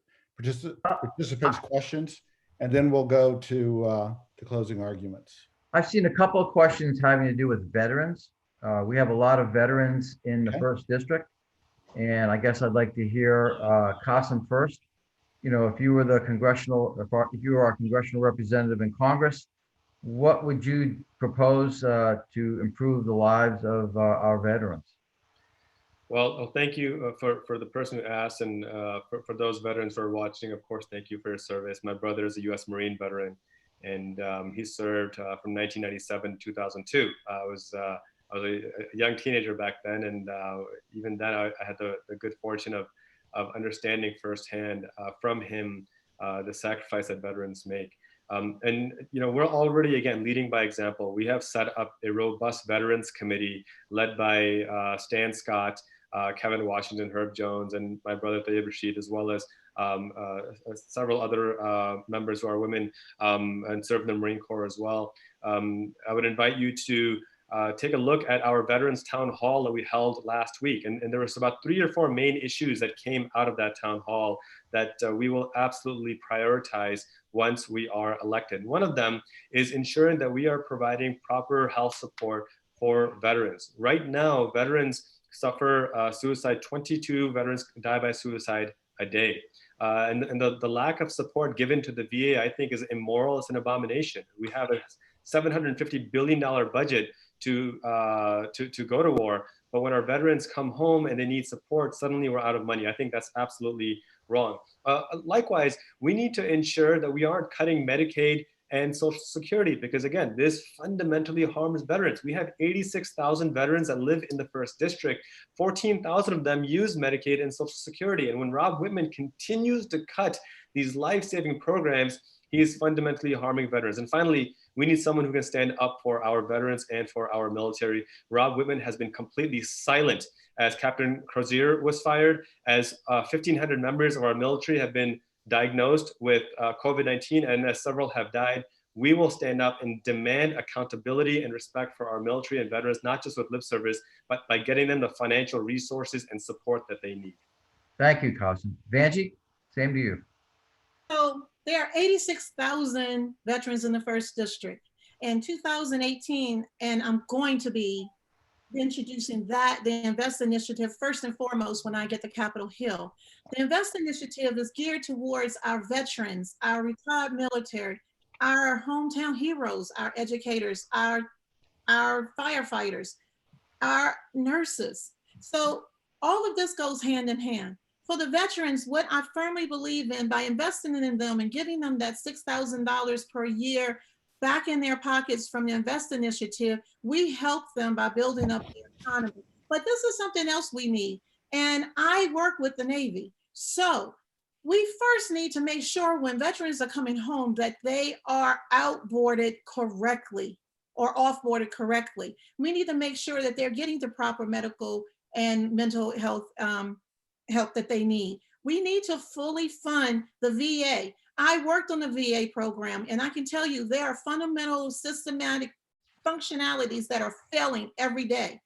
Speaker 1: questions, and then we'll go to closing arguments.
Speaker 4: I've seen a couple of questions having to do with veterans. We have a lot of veterans in the first district, and I guess I'd like to hear Qasim first. if you were if you were our congressional representative in Congress, what would you propose to improve the lives of our veterans?
Speaker 3: Well, thank you for the person who asked, and for those veterans who are watching, of course, thank you for your service. My brother is a U.S. Marine veteran, and he served from 1997 to 2002. I was a young teenager back then, and even then I had the good fortune of understanding firsthand from him the sacrifice that veterans make. And we're already, again, leading by example. We have set up a robust veterans committee led by Stan Scott, Kevin Washington, Herb Jones, and my brother Tayyib Rashid, as well as several other members who are women and serve in the Marine Corps as well. I would invite you to take a look at our Veterans Town Hall that we held last week. And there was about 3 or 4 main issues that came out of that town hall that we will absolutely prioritize once we are elected. One of them is ensuring that we are providing proper health support for veterans. Right now, veterans suffer suicide. 22 veterans die by suicide a day. And the lack of support given to the VA, I think, is immoral. It's an abomination. We have a $750 billion budget to go to war, but when our veterans come home and they need support, suddenly we're out of money. I think that's absolutely wrong. Likewise, we need to ensure that we aren't cutting Medicaid and Social Security, because again, this fundamentally harms veterans. We have 86,000 veterans that live in the 1st District. 14,000 of them use Medicaid and Social Security. And when Rob Whitman continues to cut these life-saving programs, he is fundamentally harming veterans. And finally, we need someone who can stand up for our veterans and for our military. Rob Whitman has been completely silent as Captain Crozier was fired, as 1,500 members of our military have been diagnosed with COVID-19, and as several have died. We will stand up and demand accountability and respect for our military and veterans, not just with lip service, but by getting them the financial resources and support that they need.
Speaker 4: Thank you, Qasim. Vanjie, same to you.
Speaker 2: So there are 86,000 veterans in the 1st District. In 2018, and I'm going to be introducing the INVEST initiative first and foremost when I get to Capitol Hill. The INVEST initiative is geared towards our veterans, our retired military, our hometown heroes, our educators, our firefighters, our nurses. So all of this goes hand in hand. For the veterans, what I firmly believe in, by investing in them and giving them that $6,000 per year back in their pockets from the INVEST initiative, we help them by building up the economy. But this is something else we need. And I work with the Navy. So we first need to make sure when veterans are coming home that they are outboarded correctly or offboarded correctly. We need to make sure that they're getting the proper medical and mental health help that they need. We need to fully fund the VA. I worked on the VA program, and I can tell you there are fundamental systematic functionalities that are failing every day.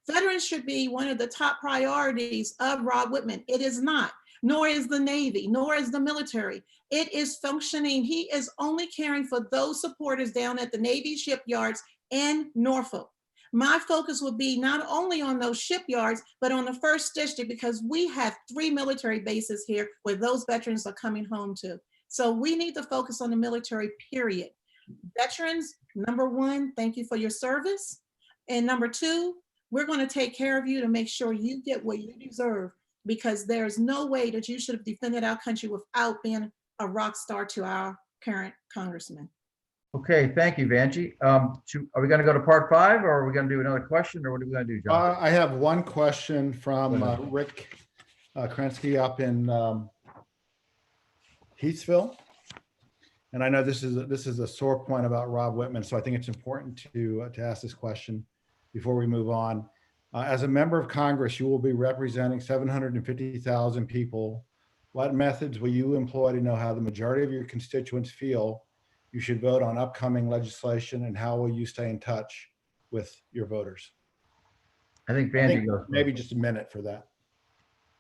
Speaker 2: Veterans should be one of the top priorities of Rob Whitman. It is not, nor is the Navy, nor is the military. It is functioning. He is only caring for those supporters down at the Navy shipyards in Norfolk. My focus would be not only on those shipyards, but on the 1st District, because we have 3 military bases here where those veterans are coming home to. So we need to focus on the military, period. Veterans, number 1, thank you for your service. And number 2, we're going to take care of you to make sure you get what you deserve, because there's no way that you should have defended our country without being a rock star to our current congressman.
Speaker 4: Okay, thank you, Vanjie. Are we going to go to part 5, or are we going to do another question, or what are we going to do, John?
Speaker 1: I have one question from Rick Krensky up in Heathsville. And I know this is a sore point about Rob Whitman, so I think it's important to ask this question before we move on. As a member of Congress, you will be representing 750,000 people. What methods will you employ to know how the majority of your constituents feel you should vote on upcoming legislation, and how will you stay in touch with your voters?
Speaker 4: I think Vanjie goes.
Speaker 1: Maybe just a minute for that.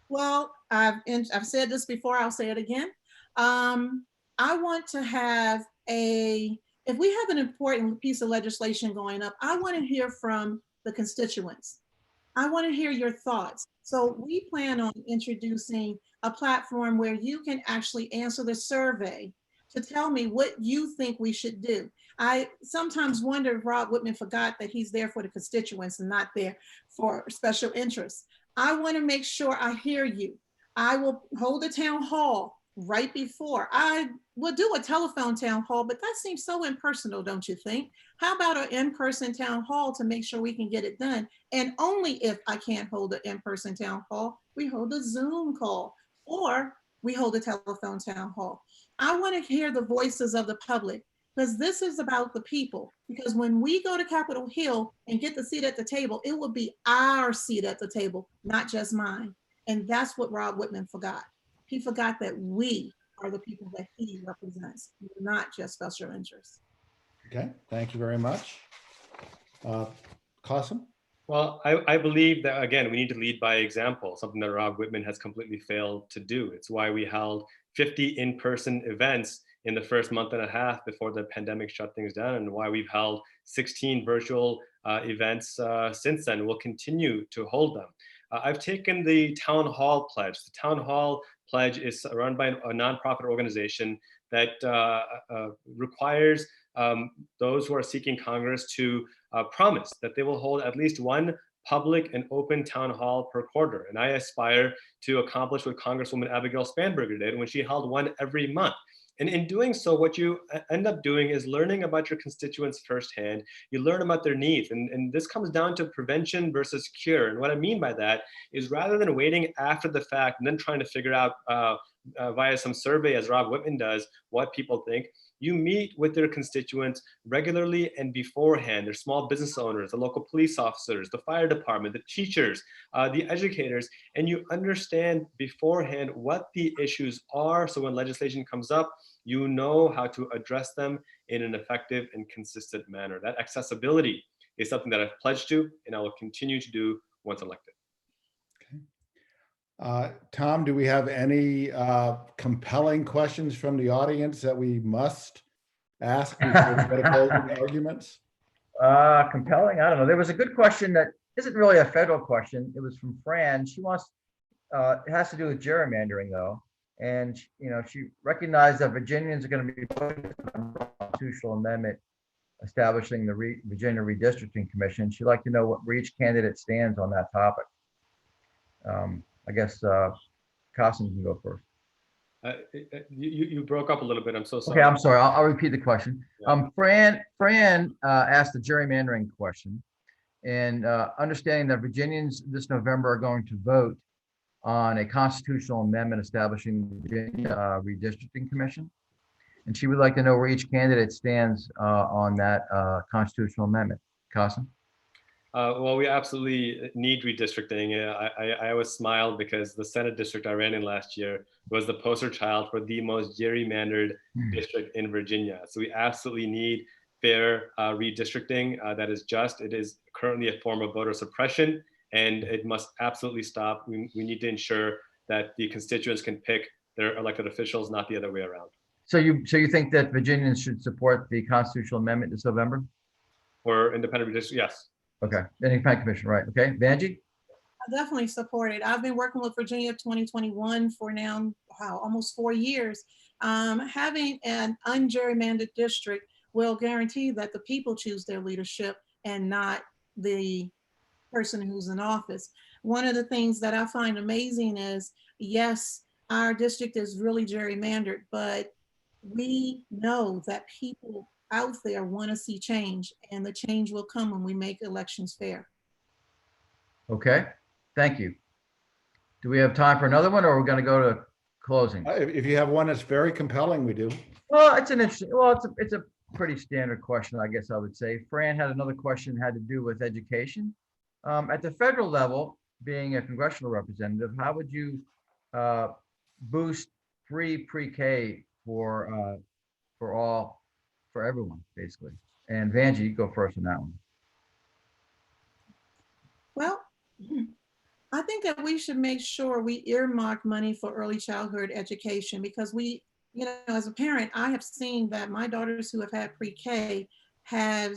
Speaker 2: Well, I've said this before, I'll say it again. I want to have if we have an important piece of legislation going up, I want to hear from the constituents. I want to hear your thoughts. So we plan on introducing a platform where you can actually answer the survey to tell me what you think we should do. I sometimes wonder if Rob Whitman forgot that he's there for the constituents and not there for special interests. I want to make sure I hear you. I will hold a town hall right before. I will do a telephone town hall, but that seems so impersonal, don't you think? How about an in-person town hall to make sure we can get it done? And only if I can't hold an in-person town hall, we hold a Zoom call or we hold a telephone town hall. I want to hear the voices of the public because this is about the people. Because when we go to Capitol Hill and get the seat at the table, it will be our seat at the table, not just mine. And that's what Rob Whitman forgot. He forgot that we are the people that he represents, not just special interests.
Speaker 1: Okay, thank you very much. Qasim?
Speaker 3: Well, I believe that, again, we need to lead by example, something that Rob Whitman has completely failed to do. It's why we held 50 in-person events in the first month and a half before the pandemic shut things down, and why we've held 16 virtual events since then. We'll continue to hold them. I've taken the town hall pledge. The town hall pledge is run by a nonprofit organization that requires those who are seeking Congress to promise that they will hold at least one public and open town hall per quarter. And I aspire to accomplish what Congresswoman Abigail Spanberger did when she held one every month. And in doing so, what you end up doing is learning about your constituents firsthand. You learn about their needs. And this comes down to prevention versus cure. And what I mean by that is rather than waiting after the fact and then trying to figure out via some survey, as Rob Whitman does, what people think, you meet with their constituents regularly and beforehand. They're small business owners, the local police officers, the fire department, the teachers, the educators, and you understand beforehand what the issues are. So when legislation comes up, you know how to address them in an effective and consistent manner. That accessibility is something that I've pledged to and I will continue to do once elected.
Speaker 1: Tom, do we have any compelling questions from the audience that we must ask before we go to closing arguments?
Speaker 4: Compelling, I don't know. There was a good question that isn't really a federal question. It was from Fran. She wants, it has to do with gerrymandering though. And she recognized that Virginians are going to be voting on a constitutional amendment establishing the Virginia Redistricting Commission. She'd like to know where each candidate stands on that topic. I guess Qasim can go first.
Speaker 3: You broke up a little bit. I'm so sorry.
Speaker 4: Okay, I'm sorry. I'll repeat the question.
Speaker 3: Yeah.
Speaker 4: Fran asked the gerrymandering question, and understanding that Virginians this November are going to vote on a constitutional amendment establishing the Virginia Redistricting Commission, and she would like to know where each candidate stands on that constitutional amendment. Qasim?
Speaker 3: Well, we absolutely need redistricting. I always smiled because the Senate district I ran in last year was the poster child for the most gerrymandered district in Virginia. So we absolutely need fair redistricting that is just. It is currently a form of voter suppression, and it must absolutely stop. We need to ensure that the constituents can pick their elected officials, not the other way around.
Speaker 4: So you think that Virginians should support the constitutional amendment this November?
Speaker 3: Or independent redistricting, yes.
Speaker 4: Okay, independent commission, right? Okay, Vanjie?
Speaker 2: I definitely support it. I've been working with Virginia 2021 for now, wow, almost 4 years. Having an ungerrymandered district will guarantee that the people choose their leadership and not the person who's in office. One of the things that I find amazing is, yes, our district is really gerrymandered, but we know that people out there want to see change, and the change will come when we make elections fair.
Speaker 4: Okay, thank you. Do we have time for another one, or are we going to go to closing?
Speaker 1: If you have one that's very compelling, we do.
Speaker 4: Well, it's an interesting. Well, it's a pretty standard question, I guess I would say. Fran had another question had to do with education. At the federal level, being a congressional representative, how would you boost free pre-K for everyone, basically? And Vanjie, you go first on that one.
Speaker 2: Well, I think that we should make sure we earmark money for early childhood education, because we, as a parent, I have seen that my daughters who have had pre-K have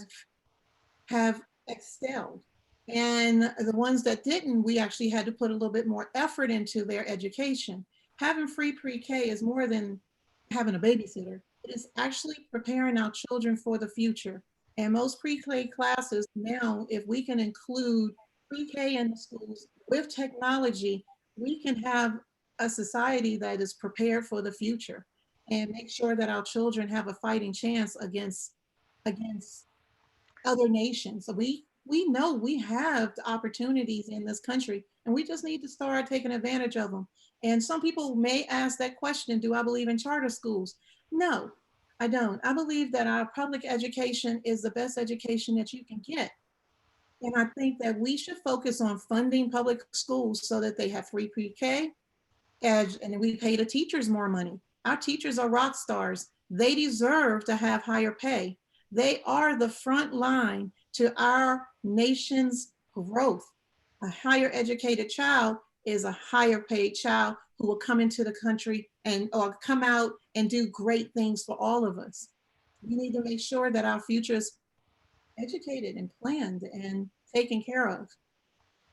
Speaker 2: excelled. And the ones that didn't, we actually had to put a little bit more effort into their education. Having free pre-K is more than having a babysitter. It is actually preparing our children for the future. And most pre-K classes now, if we can include pre-K in the schools with technology, we can have a society that is prepared for the future and make sure that our children have a fighting chance against other nations. So we know we have the opportunities in this country, and we just need to start taking advantage of them. And some people may ask that question, do I believe in charter schools? No, I don't. I believe that our public education is the best education that you can get. And I think that we should focus on funding public schools so that they have free pre-K, and we pay the teachers more money. Our teachers are rock stars. They deserve to have higher pay. They are the front line to our nation's growth. A higher educated child is a higher paid child who will come into the country and or come out and do great things for all of us. We need to make sure that our future is educated and planned and taken care of.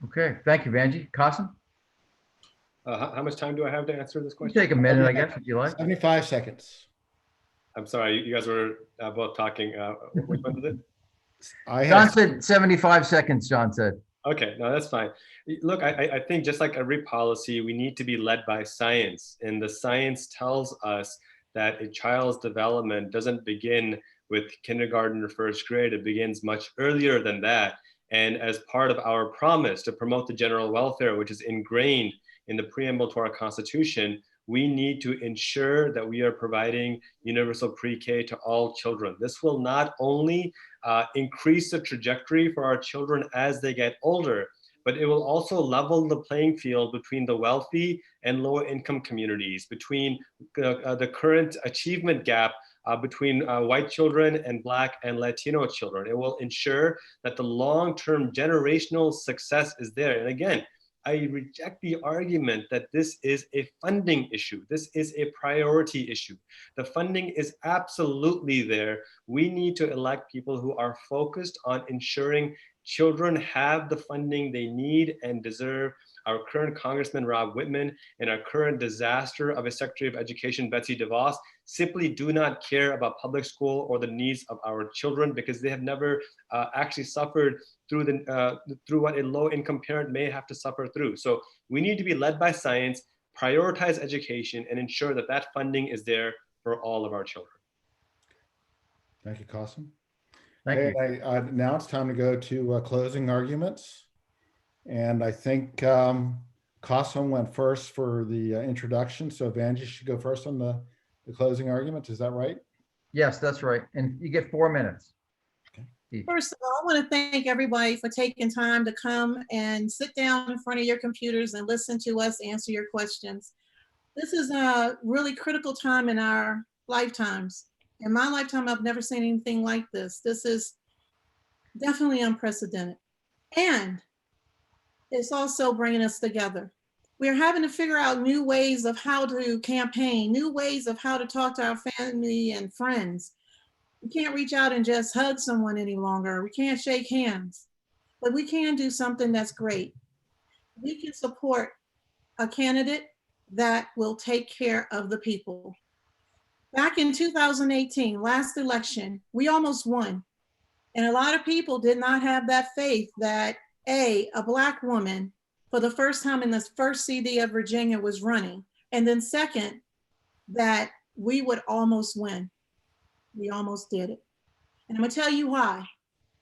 Speaker 4: Okay, thank you, Vanjie. Kasim?
Speaker 3: How much time do I have to answer this
Speaker 4: You
Speaker 3: question?
Speaker 4: take a minute, I guess, if you like.
Speaker 1: 75 seconds.
Speaker 3: I'm sorry, you guys were both talking. Which one is it?
Speaker 1: I
Speaker 4: John
Speaker 1: have,
Speaker 4: said 75 seconds, John said.
Speaker 3: Okay, no, that's fine. Look, I think just like every policy, we need to be led by science. And the science tells us that a child's development doesn't begin with kindergarten or first grade. It begins much earlier than that. And as part of our promise to promote the general welfare, which is ingrained in the preamble to our Constitution, we need to ensure that we are providing universal pre-K to all children. This will not only increase the trajectory for our children as they get older, but it will also level the playing field between the wealthy and lower income communities, between the current achievement gap between white children and Black and Latino children. It will ensure that the long-term generational success is there. And again, I reject the argument that this is a funding issue. This is a priority issue. The funding is absolutely there. We need to elect people who are focused on ensuring children have the funding they need and deserve. Our current Congressman Rob Whitman and our current disaster of a Secretary of Education, Betsy DeVos, simply do not care about public school or the needs of our children because they have never actually suffered through what a low-income parent may have to suffer through. So we need to be led by science, prioritize education, and ensure that that funding is there for all of our children.
Speaker 1: thank you, Qasim.
Speaker 4: Thank you.
Speaker 1: Okay, now it's time to go to closing arguments. And I think Qasim went first for the introduction. So Vanjie should go first on the closing arguments. Is that right?
Speaker 4: Yes, that's right. And you get 4 minutes. Each.
Speaker 2: First of all, I want to thank everybody for taking time to come and sit down in front of your computers and listen to us answer your questions. This is a really critical time in our lifetimes. In my lifetime, I've never seen anything like this. This is definitely unprecedented. And it's also bringing us together. We're having to figure out new ways of how to campaign, new ways of how to talk to our family and friends. We can't reach out and just hug someone any longer. We can't shake hands, but we can do something that's great. We can support a candidate that will take care of the people. Back in 2018, last election, we almost won. And a lot of people did not have that faith that a Black woman for the first time in the first CD of Virginia was running. And then second, that we would almost win. We almost did it. And I'm gonna tell you why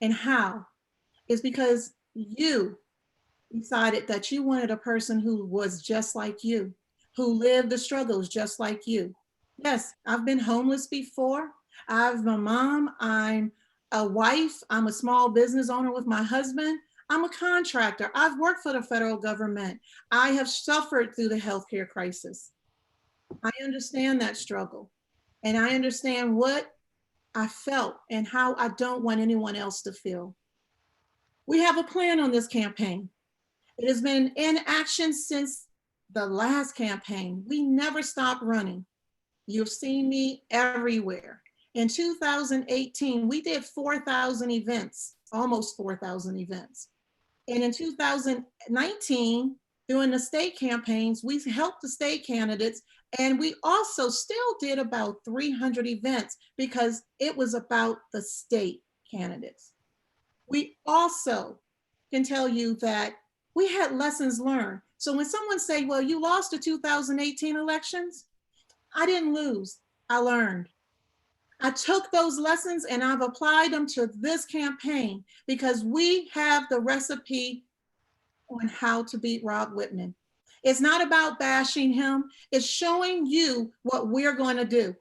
Speaker 2: and how. It's because you decided that you wanted a person who was just like you, who lived the struggles just like you. Yes, I've been homeless before. I'm a mom, I'm a wife, I'm a small business owner with my husband. I'm a contractor. I've worked for the federal government. I have suffered through the healthcare crisis. I understand that struggle. And I understand what I felt and how I don't want anyone else to feel. We have a plan on this campaign. It has been in action since the last campaign. We never stopped running. You've seen me everywhere. In 2018, we did 4,000 events, almost 4,000 events. And in 2019, during the state campaigns, we helped the state candidates, and we also still did about 300 events because it was about the state candidates. We also can tell you that we had lessons learned. So when someone say, well, you lost the 2018 elections, I didn't lose, I learned. I took those lessons and I've applied them to this campaign because we have the recipe on how to beat Rob Whitman. It's not about bashing him. It's showing you what we're going to do.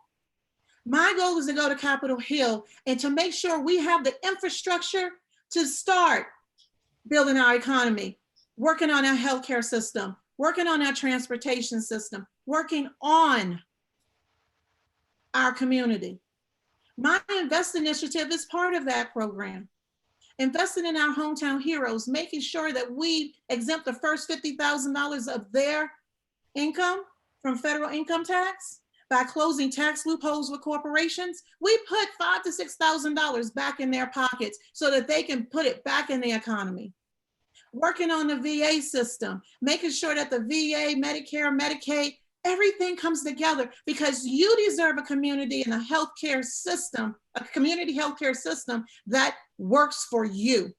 Speaker 2: My goal is to go to Capitol Hill and to make sure we have the infrastructure to start building our economy, working on our healthcare system, working on our transportation system, working on our community. My Invest initiative is part of that program. Investing in our hometown heroes, making sure that we exempt the first $50,000 of their income from federal income tax by closing tax loopholes with corporations. We put $5,000 to $6,000 back in their pockets so that they can put it back in the economy. Working on the VA system, making sure that the VA, Medicare, Medicaid, everything comes together because you deserve a community and a healthcare system, a community healthcare system that works for you.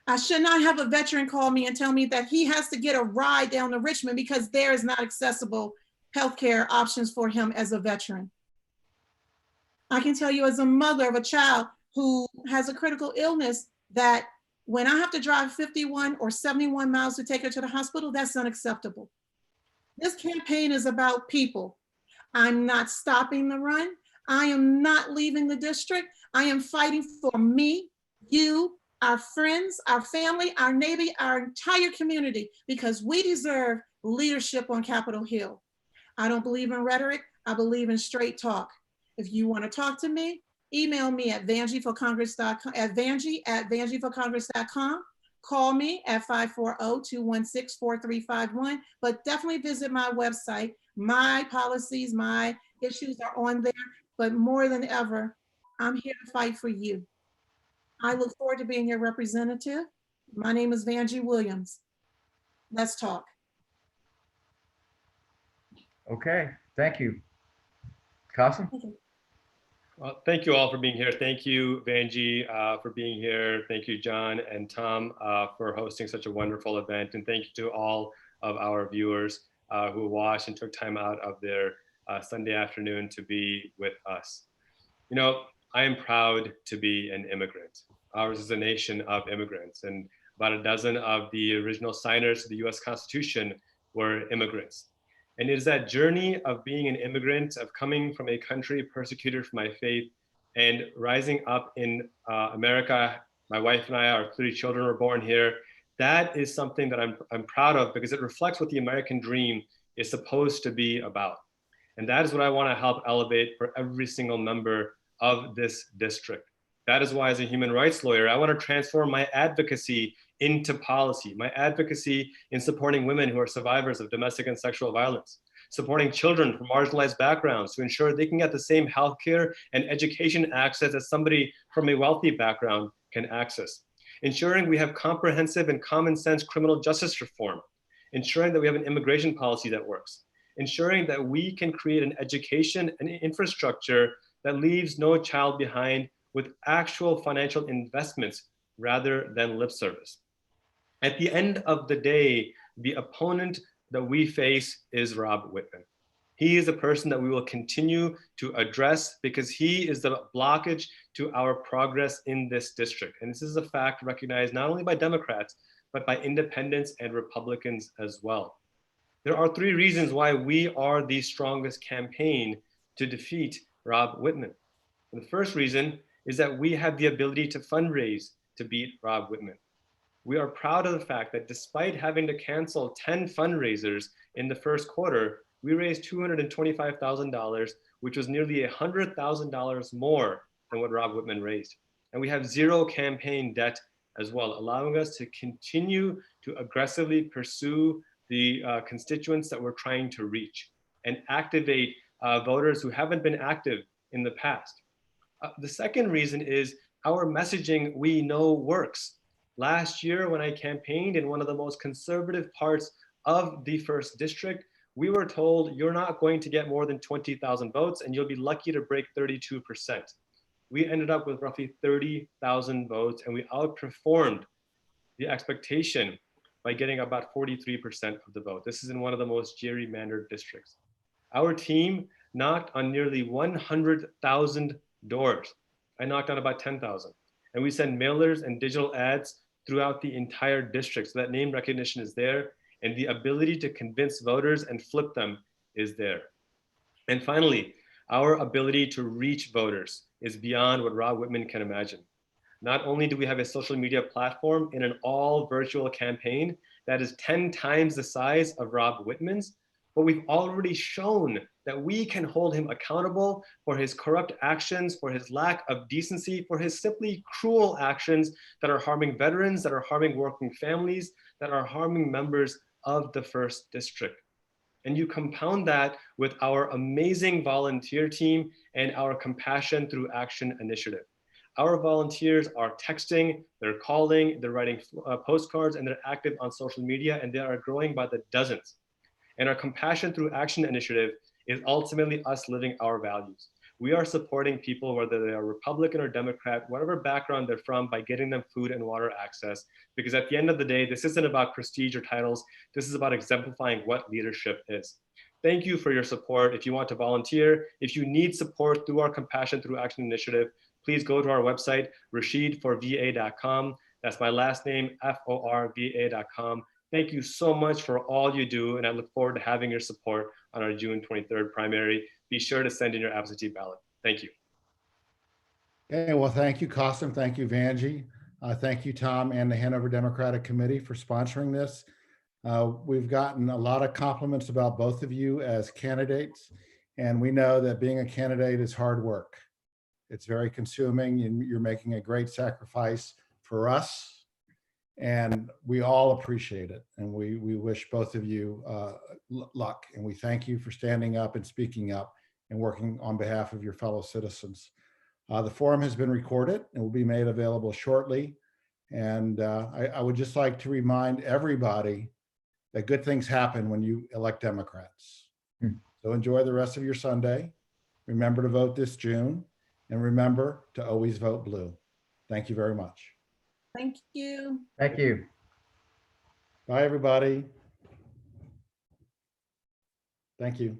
Speaker 2: I should not have a veteran call me and tell me that he has to get a ride down to Richmond because there is not accessible healthcare options for him as a veteran. I can tell you as a mother of a child who has a critical illness that when I have to drive 51 or 71 miles to take her to the hospital, that's unacceptable. This campaign is about people. I'm not stopping the run. I am not leaving the district. I am fighting for me, you, our friends, our family, our neighbor, our entire community, because we deserve leadership on Capitol Hill. I don't believe in rhetoric. I believe in straight talk. If you want to talk to me, email me at vanjieforcongress.com, at vanjieforcongress.com. Call me at 540-216-4351, but definitely visit my website. My policies, my issues are on there, but more than ever, I'm here to fight for you. I look forward to being your representative. My name is Vanjie Williams. Let's talk.
Speaker 4: Okay, thank you. Qasim?
Speaker 3: Well, thank you all for being here. Thank you, Vanjie, for being here. Thank you, John and Tom, for hosting such a wonderful event. And thank you to all of our viewers who watched and took time out of their Sunday afternoon to be with us. You know, I am proud to be an immigrant. Ours is a nation of immigrants, and about a dozen of the original signers of the US Constitution were immigrants. And it is that journey of being an immigrant, of coming from a country persecuted for my faith and rising up in America. My wife and I, our 3 children were born here. That is something that I'm proud of because it reflects what the American dream is supposed to be about. And that is what I want to help elevate for every single member of this district. That is why as a human rights lawyer, I want to transform my advocacy into policy, my advocacy in supporting women who are survivors of domestic and sexual violence, supporting children from marginalized backgrounds to ensure they can get the same healthcare and education access as somebody from a wealthy background can access, ensuring we have comprehensive and common sense criminal justice reform, ensuring that we have an immigration policy that works, ensuring that we can create an education and infrastructure that leaves no child behind with actual financial investments rather than lip service. At the end of the day, the opponent that we face is Rob Whitman. He is a person that we will continue to address because he is the blockage to our progress in this district. And this is a fact recognized not only by Democrats, but by independents and Republicans as well. There are 3 reasons why we are the strongest campaign to defeat Rob Whitman. And the first reason is that we have the ability to fundraise to beat Rob Whitman. We are proud of the fact that despite having to cancel 10 fundraisers in the first quarter, we raised $225,000, which was nearly $100,000 more than what Rob Whitman raised. And we have 0 campaign debt as well, allowing us to continue to aggressively pursue the constituents that we're trying to reach and activate voters who haven't been active in the past. The second reason is our messaging we know works. Last year, when I campaigned in one of the most conservative parts of the first district, we were told you're not going to get more than 20,000 votes and you'll be lucky to break 32%. We ended up with roughly 30,000 votes and we outperformed the expectation by getting about 43% of the vote. This is in one of the most gerrymandered districts. Our team knocked on nearly 100,000 doors. I knocked on about 10,000. And we send mailers and digital ads throughout the entire district. So that name recognition is there. And the ability to convince voters and flip them is there. And finally, our ability to reach voters is beyond what Rob Whitman can imagine. Not only do we have a social media platform in an all virtual campaign that is 10 times the size of Rob Whitman's, but we've already shown that we can hold him accountable for his corrupt actions, for his lack of decency, for his simply cruel actions that are harming veterans, that are harming working families, that are harming members of the first district. And you compound that with our amazing volunteer team and our Compassion Through Action initiative. Our volunteers are texting, they're calling, they're writing postcards, and they're active on social media, and they are growing by the dozens. And our Compassion Through Action initiative is ultimately us living our values. We are supporting people, whether they are Republican or Democrat, whatever background they're from, by getting them food and water access. Because at the end of the day, this isn't about prestige or titles. This is about exemplifying what leadership is. Thank you for your support. If you want to volunteer, if you need support through our Compassion Through Action initiative, please go to our website, rashidforva.com. That's my last name, FORVA.com. Thank you so much for all you do, and I look forward to having your support on our June 23rd primary. Be sure to send in your absentee ballot. Thank you.
Speaker 1: Okay, well, thank you, Qasim. Thank you, Vanjie. Thank you, Tom, and the Hanover Democratic Committee for sponsoring this. We've gotten a lot of compliments about both of you as candidates, and we know that being a candidate is hard work. It's very consuming, and you're making a great sacrifice for us. And we all appreciate it. And we wish both of you luck. And we thank you for standing up and speaking up and working on behalf of your fellow citizens. The forum has been recorded and will be made available shortly. And I would just like to remind everybody that good things happen when you elect Democrats. So enjoy the rest of your Sunday. Remember to vote this June. And remember to always vote blue. Thank you very much.
Speaker 2: Thank you.
Speaker 4: Thank you.
Speaker 1: Bye, everybody. Thank you.